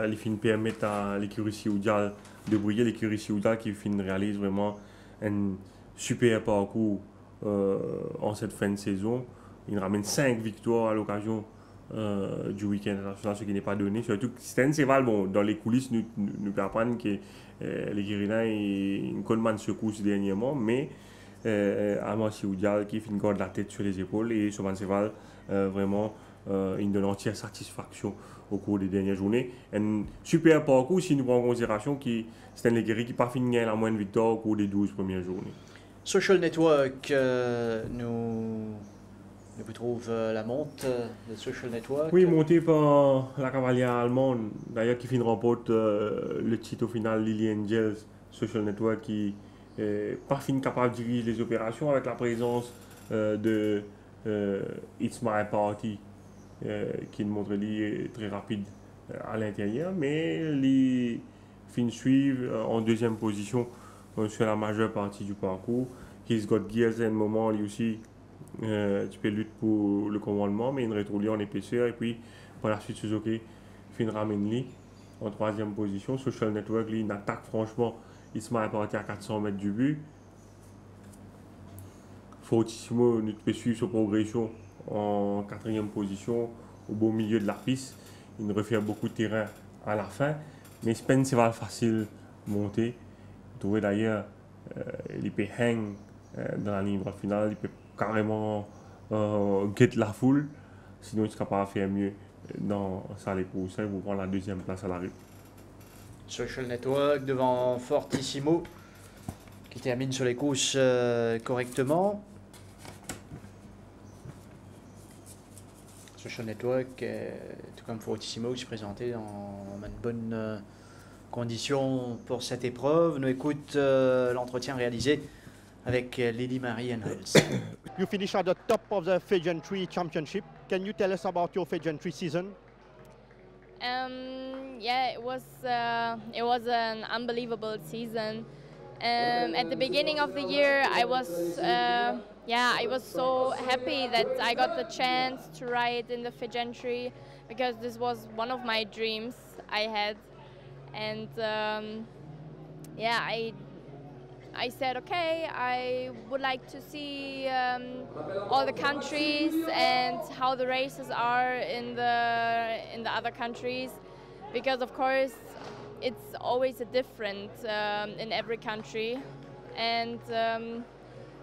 les films permettent à l'écurie Sioudial de briller, l'écurie Sioudial qui réalise vraiment un super parcours en cette fin de saison. Il ramène 5 victoires à l'occasion du week-end international, ce qui n'est pas donné. Surtout que c'est un cheval, bon, dans les coulisses, nous apprenons que les Guérina une conne secousse dernièrement, mais Amar Sioudial qui finit garde la tête sur les épaules et ce cheval vraiment il donne entière satisfaction au cours des dernières journées. Un super parcours si nous prenons en considération que c'est un Léguéry qui n'a pas fini la moindre victoire au cours des 12 premières journées. Social Network, nous trouve la monte de Social Network. Oui, montée par la cavalière allemande, d'ailleurs qui finit remporte le titre au final, Lily Angels, Social Network qui n'est pas fini capable de diriger les opérations avec la présence de It's My Party qui montre lui très rapide à l'intérieur, mais les fins suivent en deuxième position sur la majeure partie du parcours. He's Got Gears à un moment lui aussi tu peux lutter pour le commandement, mais il retrouve en épaisseur et puis par la suite Suzuki fin ramène lui en troisième position. Social Network lui attaque franchement Ismaël Parti à 400 mètres du but. Fortissimo nous peut suivre sa progression en quatrième position au beau milieu de la piste. Il refait beaucoup de terrain à la fin, mais Spence va facile monter. Vous trouvez d'ailleurs il peut hang dans la ligne droite finale, il peut carrément get la foule, sinon il sera pas faire mieux dans sa course. Il vous prend la deuxième place à l'arrivée. Social Network devant Fortissimo qui termine sur les courses correctement. Social Network, tout comme Fortissimo, qui se présentait dans une bonne condition pour cette épreuve. Nous écoute l'entretien réalisé avec Lady Marie Henrels. You finished at the top of the Fégenterie Championship. Can you tell us about your Fégenterie season? Yeah, it was an unbelievable season. At the beginning of the year, I was so happy that I got the chance to ride in the Fégenterie because this was one of my dreams I had, and I said, okay, I would like to see all the countries and how the races are in the other countries, because of course it's always a different in every country, and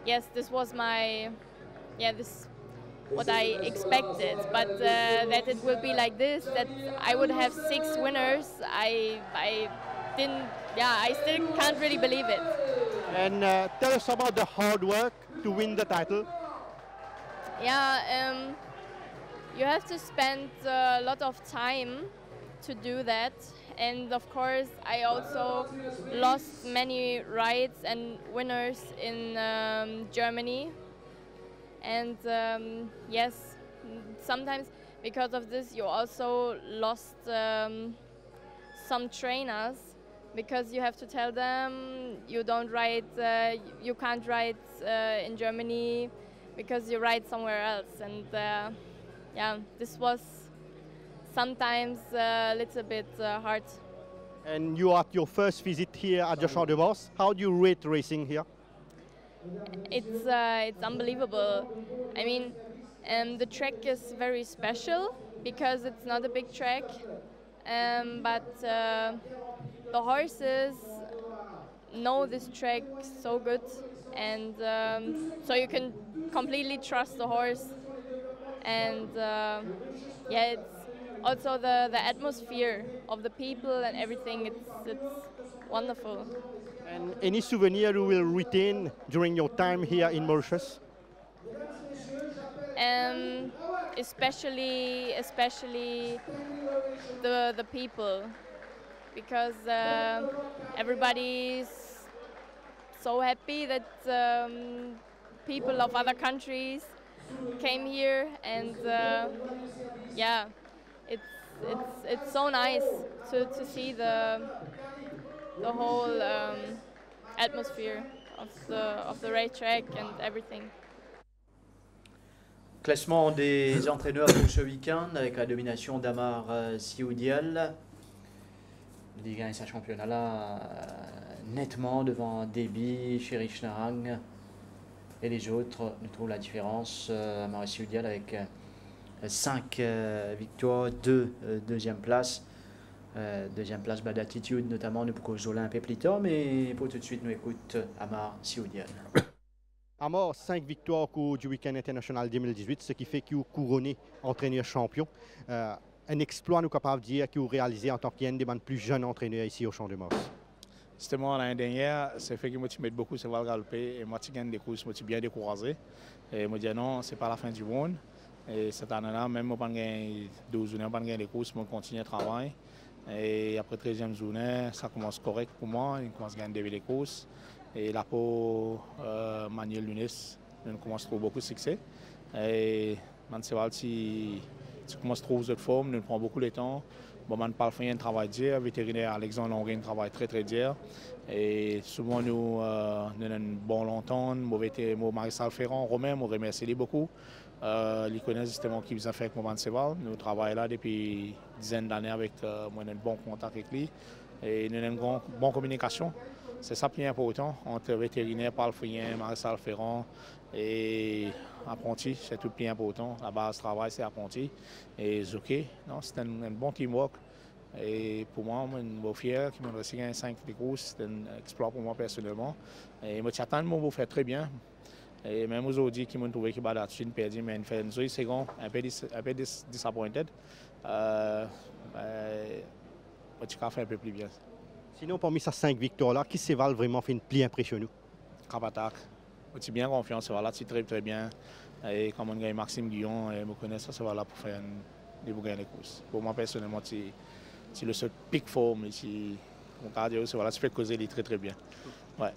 yes, this was what I expected, but that it will be like this, that I would have 6 winners, I still can't really believe it. And tell us about the hard work to win the title. Yeah, you have to spend a lot of time to do that. And of course, I also lost many rides and winners in Germany. And yes, sometimes because of this, you also lost some trainers, because you have to tell them you don't ride, you can't ride in Germany because you ride somewhere else. And yeah, this was sometimes a little bit hard. And you are at your first visit here at the Champ de Mars. How do you rate racing here? It's unbelievable. I mean, the track is very special because it's not a big track, but the horses know this track so good, and so you can completely trust the horse. And yeah, it's also the atmosphere of the people and everything. It's wonderful. And any souvenir you will retain during your time here in Mauritius? Especially the people, because everybody's so happy that people of other countries came here, and yeah, it's so nice to see the whole atmosphere of the racetrack and everything. Classement des entraîneurs pour ce week-end avec la domination d'Amar Sioudjal. Il gagne sa championnat là nettement devant Déby, Chérich Narang et les autres. On trouve la différence. Amar Sioudjal avec 5 victoires, 2 deuxième place. Deuxième place, d'attitude notamment de Zola un peu plus tard, mais pour tout de suite, nous écoute Amar Sioudjal. Amar, 5 victoires au cours du week-end international 2018, ce qui fait qu'il est couronné entraîneur champion. Un exploit, nous sommes capables de dire, qu'il a réalisé en tant qu'un des plus jeunes entraîneurs ici au Champ de Mars. C'était moi l'année dernière, c'est fait que moi, tu m'aides beaucoup, c'est Val Galopé, et moi, tu gagnes des courses, moi, tu bien découragé. Et moi, je dis non, c'est pas la fin du monde. Et cette année-là, même moi, je gagne 12 journées, je gagne des courses, moi, je continue à travailler. Et après 13e journée, ça commence correct pour moi, je commence à gagner des courses. Et là pour Manuel Nunes, on commence à trouver beaucoup de succès. Et maintenant, tu commences à trouver cette forme, nous prend beaucoup de temps. Bon, man parle un travail dur, vétérinaire Alexandre Longuin travaille très dur. Et souvent nous avons un bon longtemps, mauvais Maréchal Ferrand, Romain, je remercie beaucoup. Ils connaissent justement qui vous a fait avec Moment Seval. Nous travaillons là depuis une dizaine d'années avec moi, un bon contact avec lui. Et nous avons une bonne communication. C'est ça le plus important entre vétérinaire, palefrien, Maréchal Ferrand et apprenti. C'est tout le plus important. La base de travail, c'est apprenti. Et Zoké, c'est un bon teamwork. Et pour moi, je suis fier qu'il m'a reçu 5 courses. C'est un exploit pour moi personnellement. Et je m'attends que je faire très bien. Et même aujourd'hui, qui m'ont trouvé qu'il a perdu, mais il fait une seconde, un peu disappointed. Je vais faire un peu plus bien. Sinon, parmi ces 5 victoires-là, qui s'est vraiment fait une pli impression nous? Rapatak. Je suis bien confiant, c'est là, c'est très bien. Et comme on gagne Maxime Guillon, et me connaît ça, c'est là pour faire des courses. Pour moi, personnellement, c'est le seul pic forme. Mon cardio, c'est là, tu peux causer les très bien. Ouais.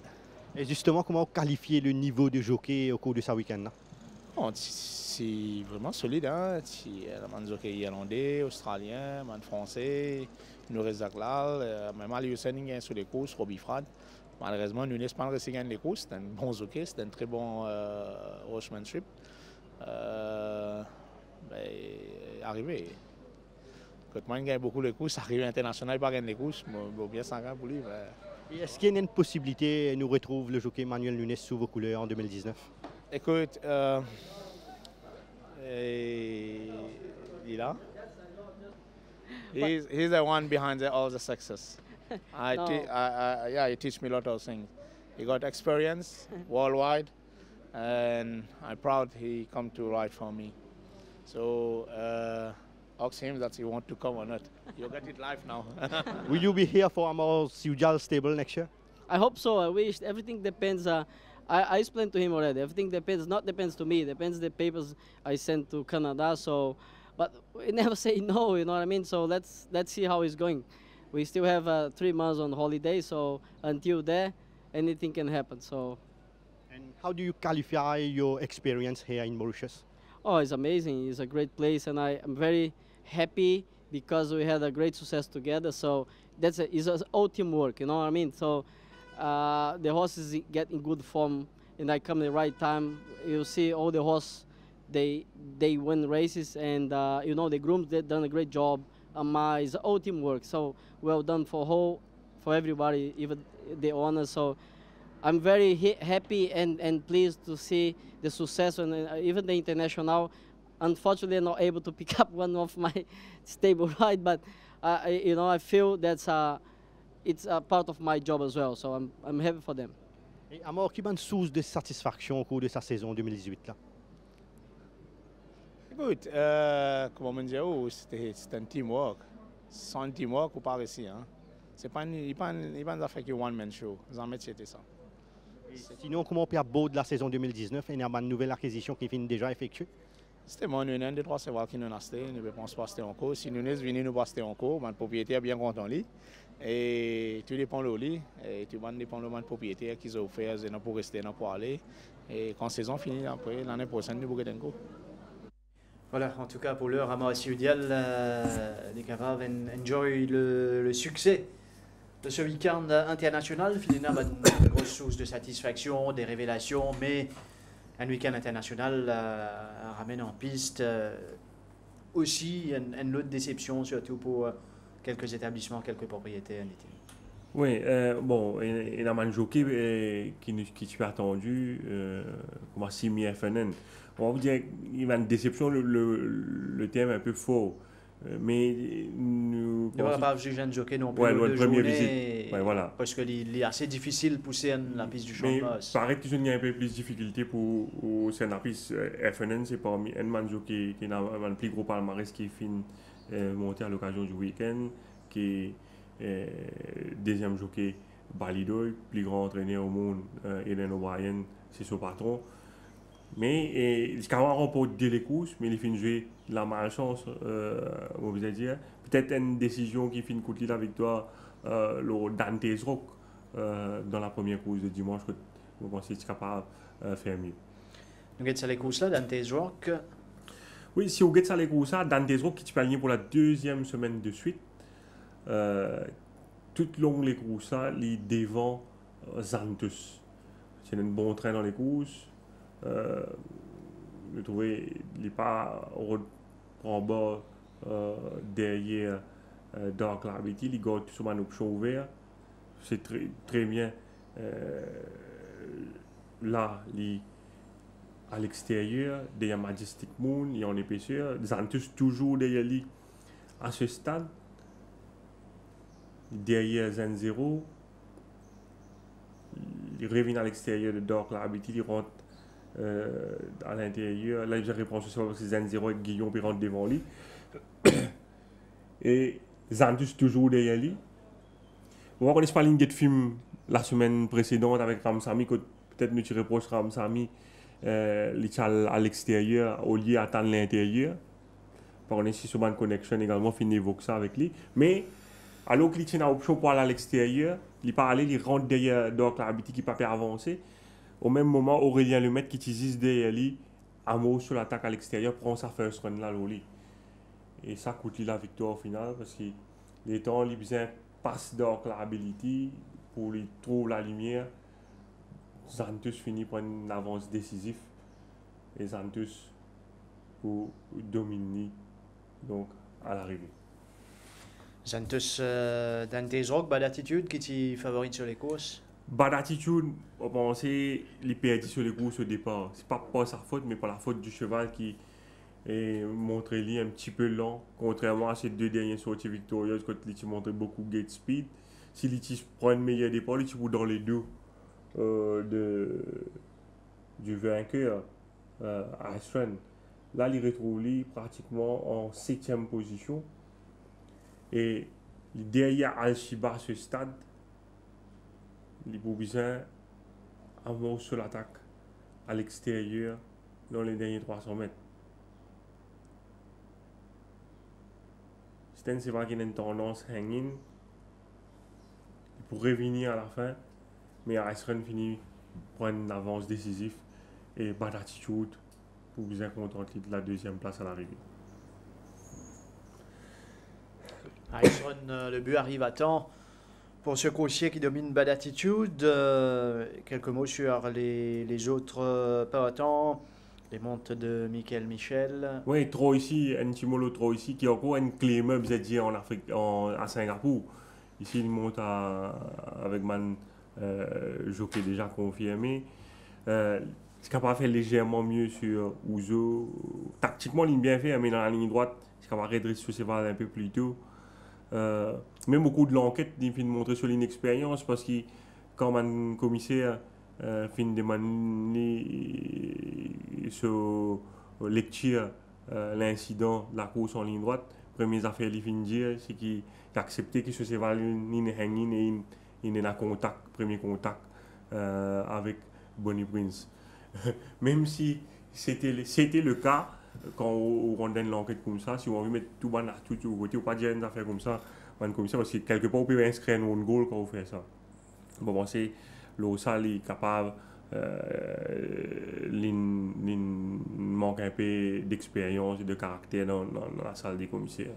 Et justement, comment qualifier le niveau de jockey au cours de ce week-end-là? C'est vraiment solide. Hein? Il y a un jockey irlandais, australien, un français, Nourès Zaglal, même Ali Hussein gagne sur les courses, Robbie Frad. Malheureusement, Nunes pas réussi à gagner les courses. C'est un bon jockey, c'est un très bon horsemanship. Arrivé. Quand moi, il gagne beaucoup les courses, arrivé international, il pas gagner les courses. Bon, bien 5 ans pour lui. Est-ce qu'il y a une possibilité de nous retrouver le jockey Manuel Nunes sous vos couleurs en 2019? Écoute, il est là. He's the one behind all the success. Yeah, he teach me a lot of things. He got experience worldwide, and I'm proud he come to ride for me. So ask him that he want to come or not. You get it live now. Will you be here for Amar Sioudjal stable next year? I hope so. I wish. Everything depends. I explained to him already. Everything depends to me. Depends the papers I sent to Canada. So but we never say no. You know what I mean? So let's see how it's going. We still have 3 months on holiday, so until there, anything can happen. So. And how do you qualify your experience here in Mauritius? Oh, it's amazing. It's a great place, and I am very happy because we had a great success together. So it's all teamwork, you know what I mean? So the horses get in good form, and I come at the right time. You see all the horses, they win races, and you know the grooms they done a great job. It's all teamwork. So well done for everybody, even the owners. So I'm very happy and pleased to see the success and even the international. Unfortunately, I'm not able to pick up one of my stable ride, but you know I feel it's a part of my job as well. So I'm happy for them. Et Amor, qui bonne source de satisfaction au cours de sa saison 2018 là? Écoute, comme on dit, c'est un teamwork. Sans teamwork, on part ici. Hein. C'est pas une affaire qui est one-man show. En métier, c'était ça. Sinon, comment on peut beau de la saison 2019 et il y a une nouvelle acquisition qui finit déjà effectuée? C'était mon une des trois savoir qui nous a acheté, nous ne pensons pas acheter encore. Si nous sommes venus nous acheter encore, le propriétaire est bien content. Et tout dépend de lui, et tout dépend de propriétaire qui a offert, pour rester, pour aller. Et quand la saison finit, après, l'année prochaine, nous pourrons encore. Voilà, en tout cas pour l'heure, Amor Siudial, les capables enjoy le succès de ce week-end international. Finalement, une grosse source de satisfaction, des révélations, mais un week-end international ramène en piste aussi une autre déception, surtout pour quelques établissements, quelques propriétaires. Oui, bon, il y a un jockey qui tu as attendu, comme Simi FNN. On va dire qu'il y a une déception, le thème est un peu faux. Mais nous. Il ne va pas juger un jockey non plus. Ouais, le premier visite. Ouais, voilà. Parce qu'il est assez difficile de pousser la piste du championnat. Mais paraît qu'il y a un peu plus de difficulté pour la piste FNN. C'est parmi un jockey qui a un plus gros palmarès qui finit monter à l'occasion du week-end, qui est deuxième jockey Balidoy, plus grand entraîneur au monde, Eden O'Brien, c'est son patron. Mais il a remporté les courses, mais il finit jouer la malchance, on vous a dit. Peut-être une décision qui finit coûter la victoire, le Dante's Rock, dans la première course de dimanche, que vous pensez être capable de faire mieux. Vous avez les courses là, Dante's Rock? Oui, si vous avez les courses là, Dante's Rock qui est gagné pour la deuxième semaine de suite. Toute longue les courses là, il devant Xanthus. C'est un bon train dans les courses. Je trouvais qu'il n'est pas en bas derrière Dark Labity, il garde toujours une option ouverte. C'est très bien. Là, à l'extérieur, derrière Majestic Moon, il y a en épaisseur. Xanthus toujours derrière lui à ce stade. Derrière Zen 0. Il revient à l'extérieur de Dark Labity, il rentre à l'intérieur. Là, j'ai répondu sur Zen 0 avec Guillaume qui rentre devant lui. Et Xanthus toujours derrière lui. On va connaître pas ligne de film la semaine précédente avec Ramsamy, que peut-être nous tirons proche Ramsamy à l'extérieur au lieu d'attendre l'intérieur. Par contre, si Soban Connection également finit évoquer ça avec lui. Mais alors qu'il tient l'option pour aller à l'extérieur, il pas aller, il rentre derrière Dark Labity qui ne peut pas avancer. Au même moment, Aurélien Lemaitre qui utilise derrière lui, Amo sur l'attaque à l'extérieur, prend sa first run là, l'oli. Et ça coûte la victoire au final parce que les temps, il besoin passe Dark Labity pour lui trouver la lumière. Xanthus finit par une avance décisive et Xanthus pour dominer donc à l'arrivée. Xanthus, Dante's Rock, bas d'attitude qui t'y favorite sur les courses? Bad attitude, on pensait les perdre sur les courses au départ. C'est pas sa faute, mais pas la faute du cheval qui est montré lui un petit peu lent, contrairement à ses deux dernières sorties victorieuses quand il montré beaucoup gate speed. Si il prend une meilleure départ, il est dans les deux du vainqueur Ice Run. Là, il retrouve lui pratiquement en 7e position. Et derrière Al-Shiba à ce stade, il a besoin d'avoir sur l'attaque à l'extérieur dans les derniers 300 mètres. c'était c'est vrai qu'il y a une tendance hanging. Il pourrait venir à la fin, mais Iceland finit par une avance décisive et pas d'attitude pour bien contenter de la deuxième place à l'arrivée. Iceland, le but arrive à temps pour ce coursier qui domine Bad Attitude. Quelques mots sur les autres pelotons. Les montes de Michael Michel. Oui, trop ici, un Timolo trop ici, qui est encore un claimeur BZJ en Afrique, à Singapour. Ici, il monte avec man jockey déjà confirmé. C'est capable de faire légèrement mieux sur Ouzo. Tactiquement, il est bien fait, mais dans la ligne droite, c'est capable de redresser ses balles un peu plus tôt. Même beaucoup de l'enquête, il finit de montrer sur l'inexpérience parce que quand un commissaire finit de demander sur lecture l'incident de la course en ligne droite, première affaire qu'il finit de dire, c'est qu'il a accepté que ce cheval n'est hanging et il n'est en contact, premier contact avec Bonnie Prince. Même si c'était le cas, quand on donne l'enquête comme ça, si on veut mettre tout le tout au côté, ou pas dire une affaire comme ça, comme ça, parce que quelque part, on peut inscrire un own goal quand on fait ça. Bon, c'est l'OSAL est capable, il manque un peu d'expérience et de caractère dans la salle des commissaires.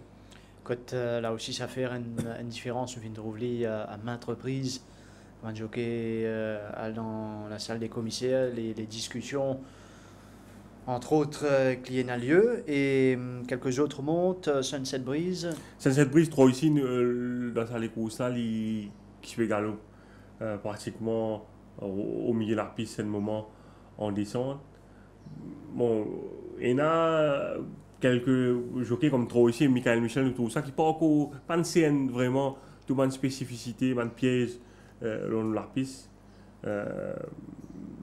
Écoute, là aussi, ça fait une différence. On vient de trouver à maintes reprises, un jockey dans la salle des commissaires, les discussions. Entre autres, qui a lieu, et quelques autres montent, Sunset Breeze. Sunset Breeze, trop ici, dans sa course là, qui se fait galop pratiquement au milieu de la piste, c'est le moment en descente. Bon, il y a quelques jockeys comme trop ici, Michael Michel, tout ça, qui pas encore, pas une scène vraiment, tout une spécificité, une piège dans la piste.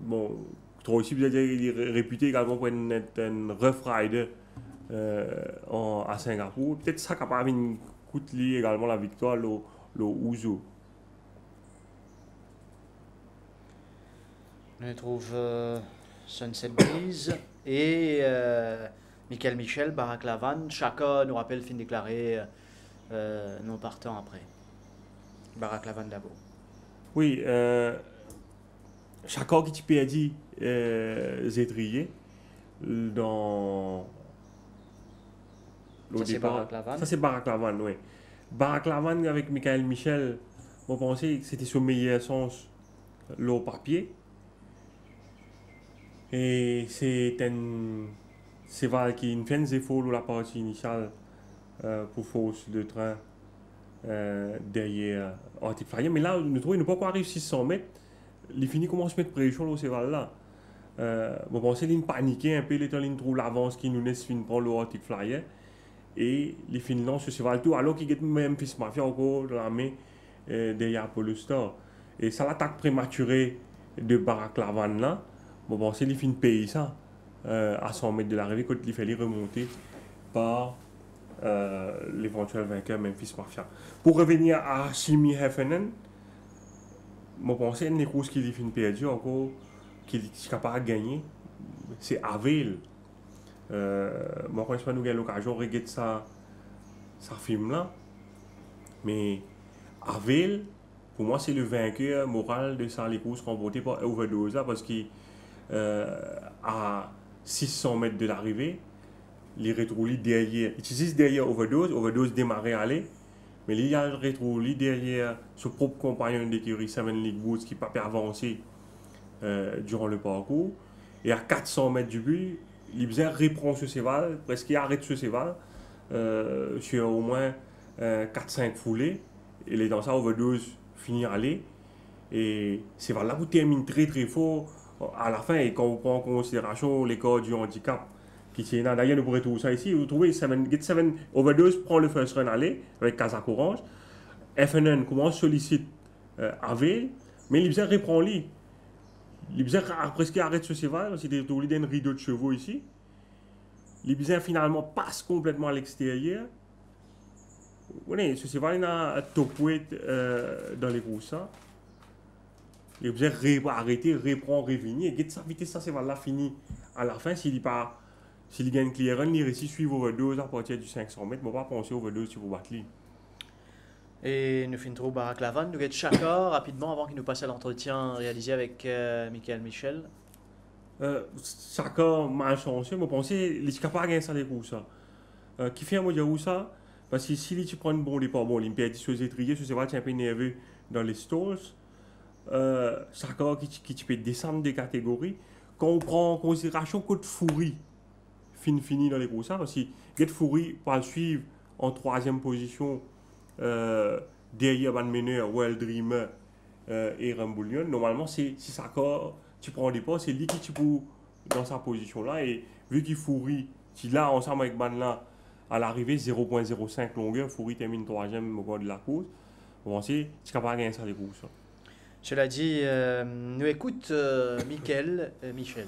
Bon, trop ici, il est réputé également pour être un rough rider à Singapour. Peut-être ça capable de coûter également la victoire, le Ouzo. On trouve Sunset Breeze et Michael Michel, Barack Lavan. Chacun nous rappelle fin déclaré non partant après. Barack Lavan d'abord. Oui, chacun qui peut dire Zétrier dans le départ. Ça c'est Barack Lavan, oui. Barack Lavan avec Michael Michel, on pensait que c'était son meilleur sens au papier. Et c'est un cheval qui a fait des efforts la partie initiale pour force de train derrière Arctic Flyer. Mais là, nous trouvons qu'il n'a pas encore réussi 600 mètres. Il finit comment se mettre pression au cheval là. Bon, pensez qu'il paniqué un peu, il trouve l'avance qui nous laisse finir prendre le Arctic Flyer. Et il finit lance ce cheval tout, alors qu'il y a même Fils Mafia encore dans la main derrière Apollo Star. Et ça l'attaque prématurée de Barack Lavan là. Bon, c'est qu'il finit de payer ça à 100 mètres de l'arrivée quand il fallait remonter par l'éventuel vainqueur Memphis Mafia. Pour revenir à Simi Heffernan, je pense que une course qui finit perdu encore, qui est capable de gagner, c'est Avel. Moi, quand je n'ai pas l'occasion de regarder ça film là, mais Avel, pour moi, c'est le vainqueur moral de ça, les courses remportées par Overdose là, parce qu'il à 600 mètres de l'arrivée, il retrouve derrière, il utilise derrière Overdose démarrer aller, mais il a retrouvé derrière son propre compagnon d'écurie, Seven League Woods, qui n'a pas pu avancer durant le parcours, et à 400 mètres du but, Libzer reprend ce cheval, presque il arrête ce cheval sur au moins 4-5 foulées, et les dans ça, Overdose finit à aller, et c'est là vous termine très très fort à la fin, et quand on prend en considération l'écart du handicap qui est là, d'ailleurs, nous pourrons trouver ça ici. Vous trouvez Get 7 Overdose prend le first run aller avec Kazakh Orange. FNN commence sollicite Avel, mais Libzer reprend lui. Libzer presque arrête ce cheval, c'était trouvé d'un rideau de chevaux ici. Libzer finalement passe complètement à l'extérieur. Vous voyez, ce cheval il a top weight dans les courses. Libzer arrêté, reprend, revenir. Et sa vitesse, ça cheval là fini à la fin s'il n'est pas s'il gagne clear run, il réussit suivre overdose à partir du 500 mètres, mais pas penser overdose si vous battez. Et nous finissons Barak Lavan, nous guettons Chaka rapidement avant qu'il nous passe à l'entretien réalisé avec Michael Michel. Chaka malchanceux, mais pensez, il n'est pas gagné ça des coups ça. Qui fait un mot de ça? Parce que si tu prends un bon départ, bon, il peut être sur les étriers, sur les un peu nerveux dans les stalls. Chaka qui peut descendre des catégories. Quand on prend en considération que Foury fini dans les courses, parce que Get Foury va le suivre en 3e position derrière Van Meneur, Wild Dreamer et Ramboulion. Normalement, si Chaka tu prends un départ, c'est lui qui tu peux dans sa position là. Et vu qu'il Foury, si là ensemble avec Van là, à l'arrivée 0.05 longueur, Foury termine 3e au bord de la course. Bon, c'est capable de gagner ça les courses. Cela dit, nous écoute Michael Michel.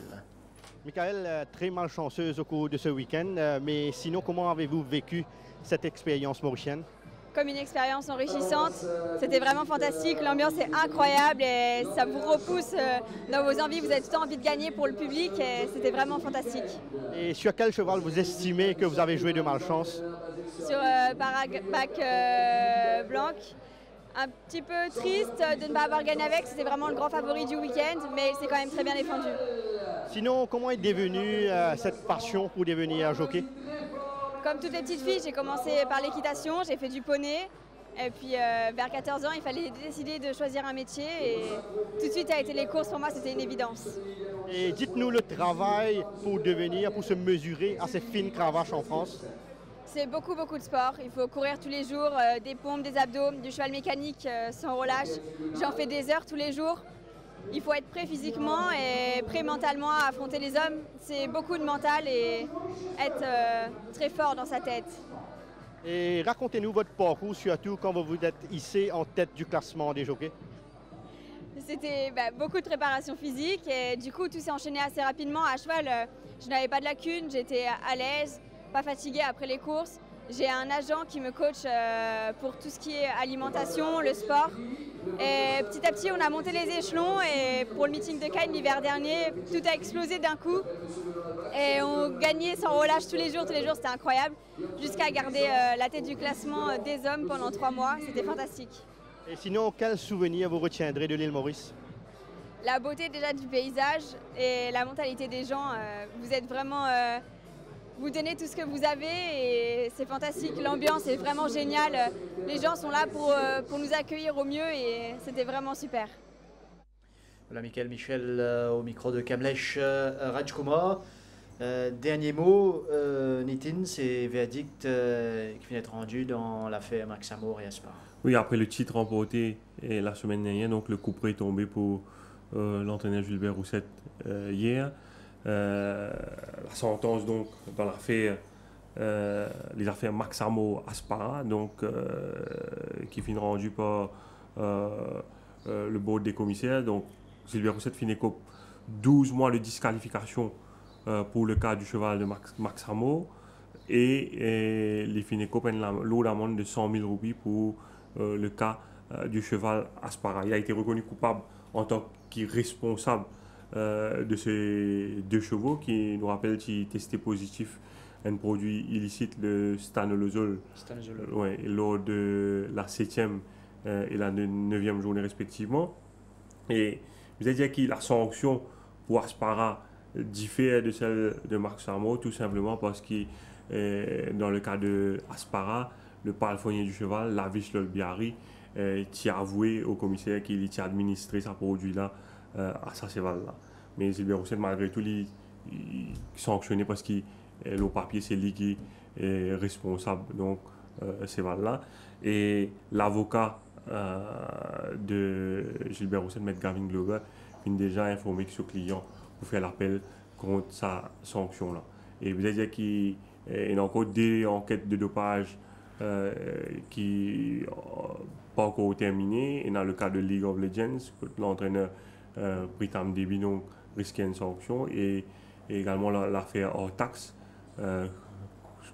Michael, très malchanceuse au cours de ce week-end, mais sinon, comment avez-vous vécu cette expérience mauricienne? Comme une expérience enrichissante, c'était vraiment fantastique, l'ambiance est incroyable et ça vous repousse dans vos envies, vous avez tout le temps envie de gagner pour le public et c'était vraiment fantastique. Et sur quel cheval vous estimez que vous avez joué de malchance? Sur Barak Blanc. Un petit peu triste de ne pas avoir gagné avec, c'était vraiment le grand favori du week-end, mais c'est quand même très bien défendu. Sinon, comment est devenue cette passion pour devenir jockey? Comme toutes les petites filles, j'ai commencé par l'équitation, j'ai fait du poney, et puis vers 14 ans, il fallait décider de choisir un métier, et tout de suite a été les courses, pour moi c'était une évidence. Et dites-nous le travail pour se mesurer à ces fines cravaches en France. C'est beaucoup de sport, il faut courir tous les jours, des pompes, des abdos, du cheval mécanique sans relâche. J'en fais des heures tous les jours. Il faut être prêt physiquement et prêt mentalement à affronter les hommes. C'est beaucoup de mental et être très fort dans sa tête. Et racontez-nous votre parcours, surtout quand vous vous êtes hissé en tête du classement des jockeys. C'était beaucoup de préparation physique et du coup tout s'est enchaîné assez rapidement. À cheval, je n'avais pas de lacunes, j'étais à l'aise. Pas fatiguée après les courses. J'ai un agent qui me coach pour tout ce qui est alimentation, le sport. Et petit à petit, on a monté les échelons et pour le meeting de Cannes l'hiver dernier, tout a explosé d'un coup. Et on gagnait sans relâche tous les jours, c'était incroyable. Jusqu'à garder la tête du classement des hommes pendant 3 mois, c'était fantastique. Et sinon, quel souvenir vous retiendrez de l'île Maurice? La beauté déjà du paysage et la mentalité des gens. Vous êtes vraiment... Vous donnez tout ce que vous avez et c'est fantastique. L'ambiance est vraiment géniale. Les gens sont là pour nous accueillir au mieux et c'était vraiment super. Voilà Michael Michel au micro de Kamlesh Rajkumar. Dernier mot, Nitin, c'est verdict qui vient d'être rendu dans l'affaire Max Amour et Aspar. Oui, après le titre remporté la semaine dernière, donc le coup près est tombé pour l'entraîneur Gilbert Roussette hier. La sentence donc dans l'affaire les affaires Max Amour Aspara donc qui finit rendu par le board des commissaires. Donc Gilbert Roussette finit 12 mois de disqualification pour le cas du cheval de Max Amour et les finit l'eau d'amende de 100 000 roupies pour le cas du cheval Aspara. Il a été reconnu coupable en tant que responsable de ces 2 chevaux qui nous rappellent qu'ils testaient positif un produit illicite, le stanolozole, lors de la 7e et la 9e journée respectivement. Et vous avez dit que la sanction pour Aspara diffère de celle de Max Amour tout simplement parce que dans le cas de Aspara, le palefrenier du cheval, Lavish Lolbiari, qui a avoué au commissaire qu'il a administré ce produit-là à sa cheval-là. Mais Gilbert Roussette, malgré tout, il sanctionné parce que le papier, c'est lui qui est responsable donc cheval-là. Et l'avocat de Gilbert Roussette, M. Gavin Glover, a déjà informé que ce client pour faire l'appel contre sa sanction-là. Et vous avez dit qu'il y a encore des enquêtes de dopage qui n'ont pas encore terminées. Et dans le cas de League of Legends, l'entraîneur Pritam Devi risquait une sanction. Et également l'affaire hors taxe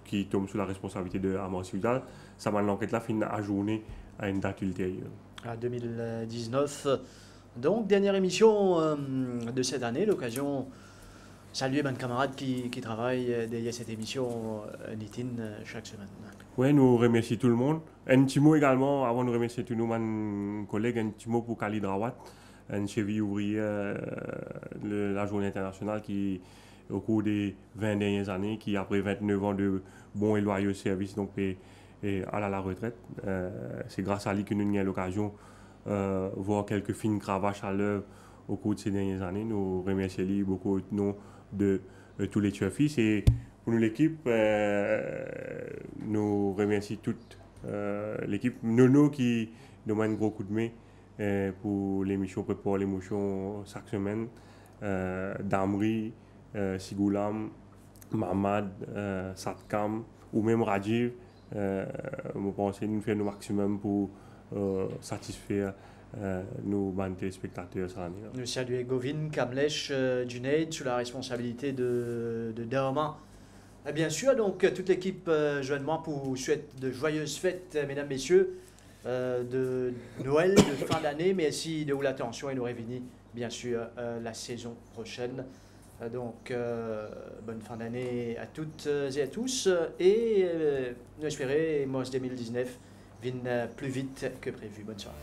qui tombe sous la responsabilité de Amor Ciudad. Ça va l'enquête-là finit ajournée à une date ultérieure. À 2019. Donc, dernière émission de cette année, l'occasion Saluer mes camarades qui travaillent derrière cette émission Nitin chaque semaine. Oui, nous remercions tout le monde. Un petit mot également, avant de remercier tous nos collègues, un petit mot pour Khalid Rawat, un cheville ouvrier de la Journée internationale qui, au cours des 20 dernières années, qui après 29 ans de bons et loyaux services, donc est à la retraite. C'est grâce à lui que nous avons l'occasion de voir quelques fines cravaches à l'œuvre au cours de ces dernières années. Nous remercions lui beaucoup au nom de tous les tueurs-fils. Et pour nous, l'équipe, nous remercions toute l'équipe Nono qui nous met un gros coup de main pour l'émission Prépare l'émotion chaque semaine. Damri, Sigoulam, Mamad, Satkam ou même Rajiv. Je pense que nous faisons le maximum pour satisfaire nos téléspectateurs. Nous saluons Govin, Kamlesh, Junaid sous la responsabilité de Darman. Et bien sûr, donc toute l'équipe joindement pour souhaiter de joyeuses fêtes, mesdames, messieurs, de Noël, de fin d'année. Merci de vous l'attention et nous revenons bien sûr la saison prochaine. Donc bonne fin d'année à toutes et à tous et nous espérons que 2019 vienne plus vite que prévu. Bonne soirée.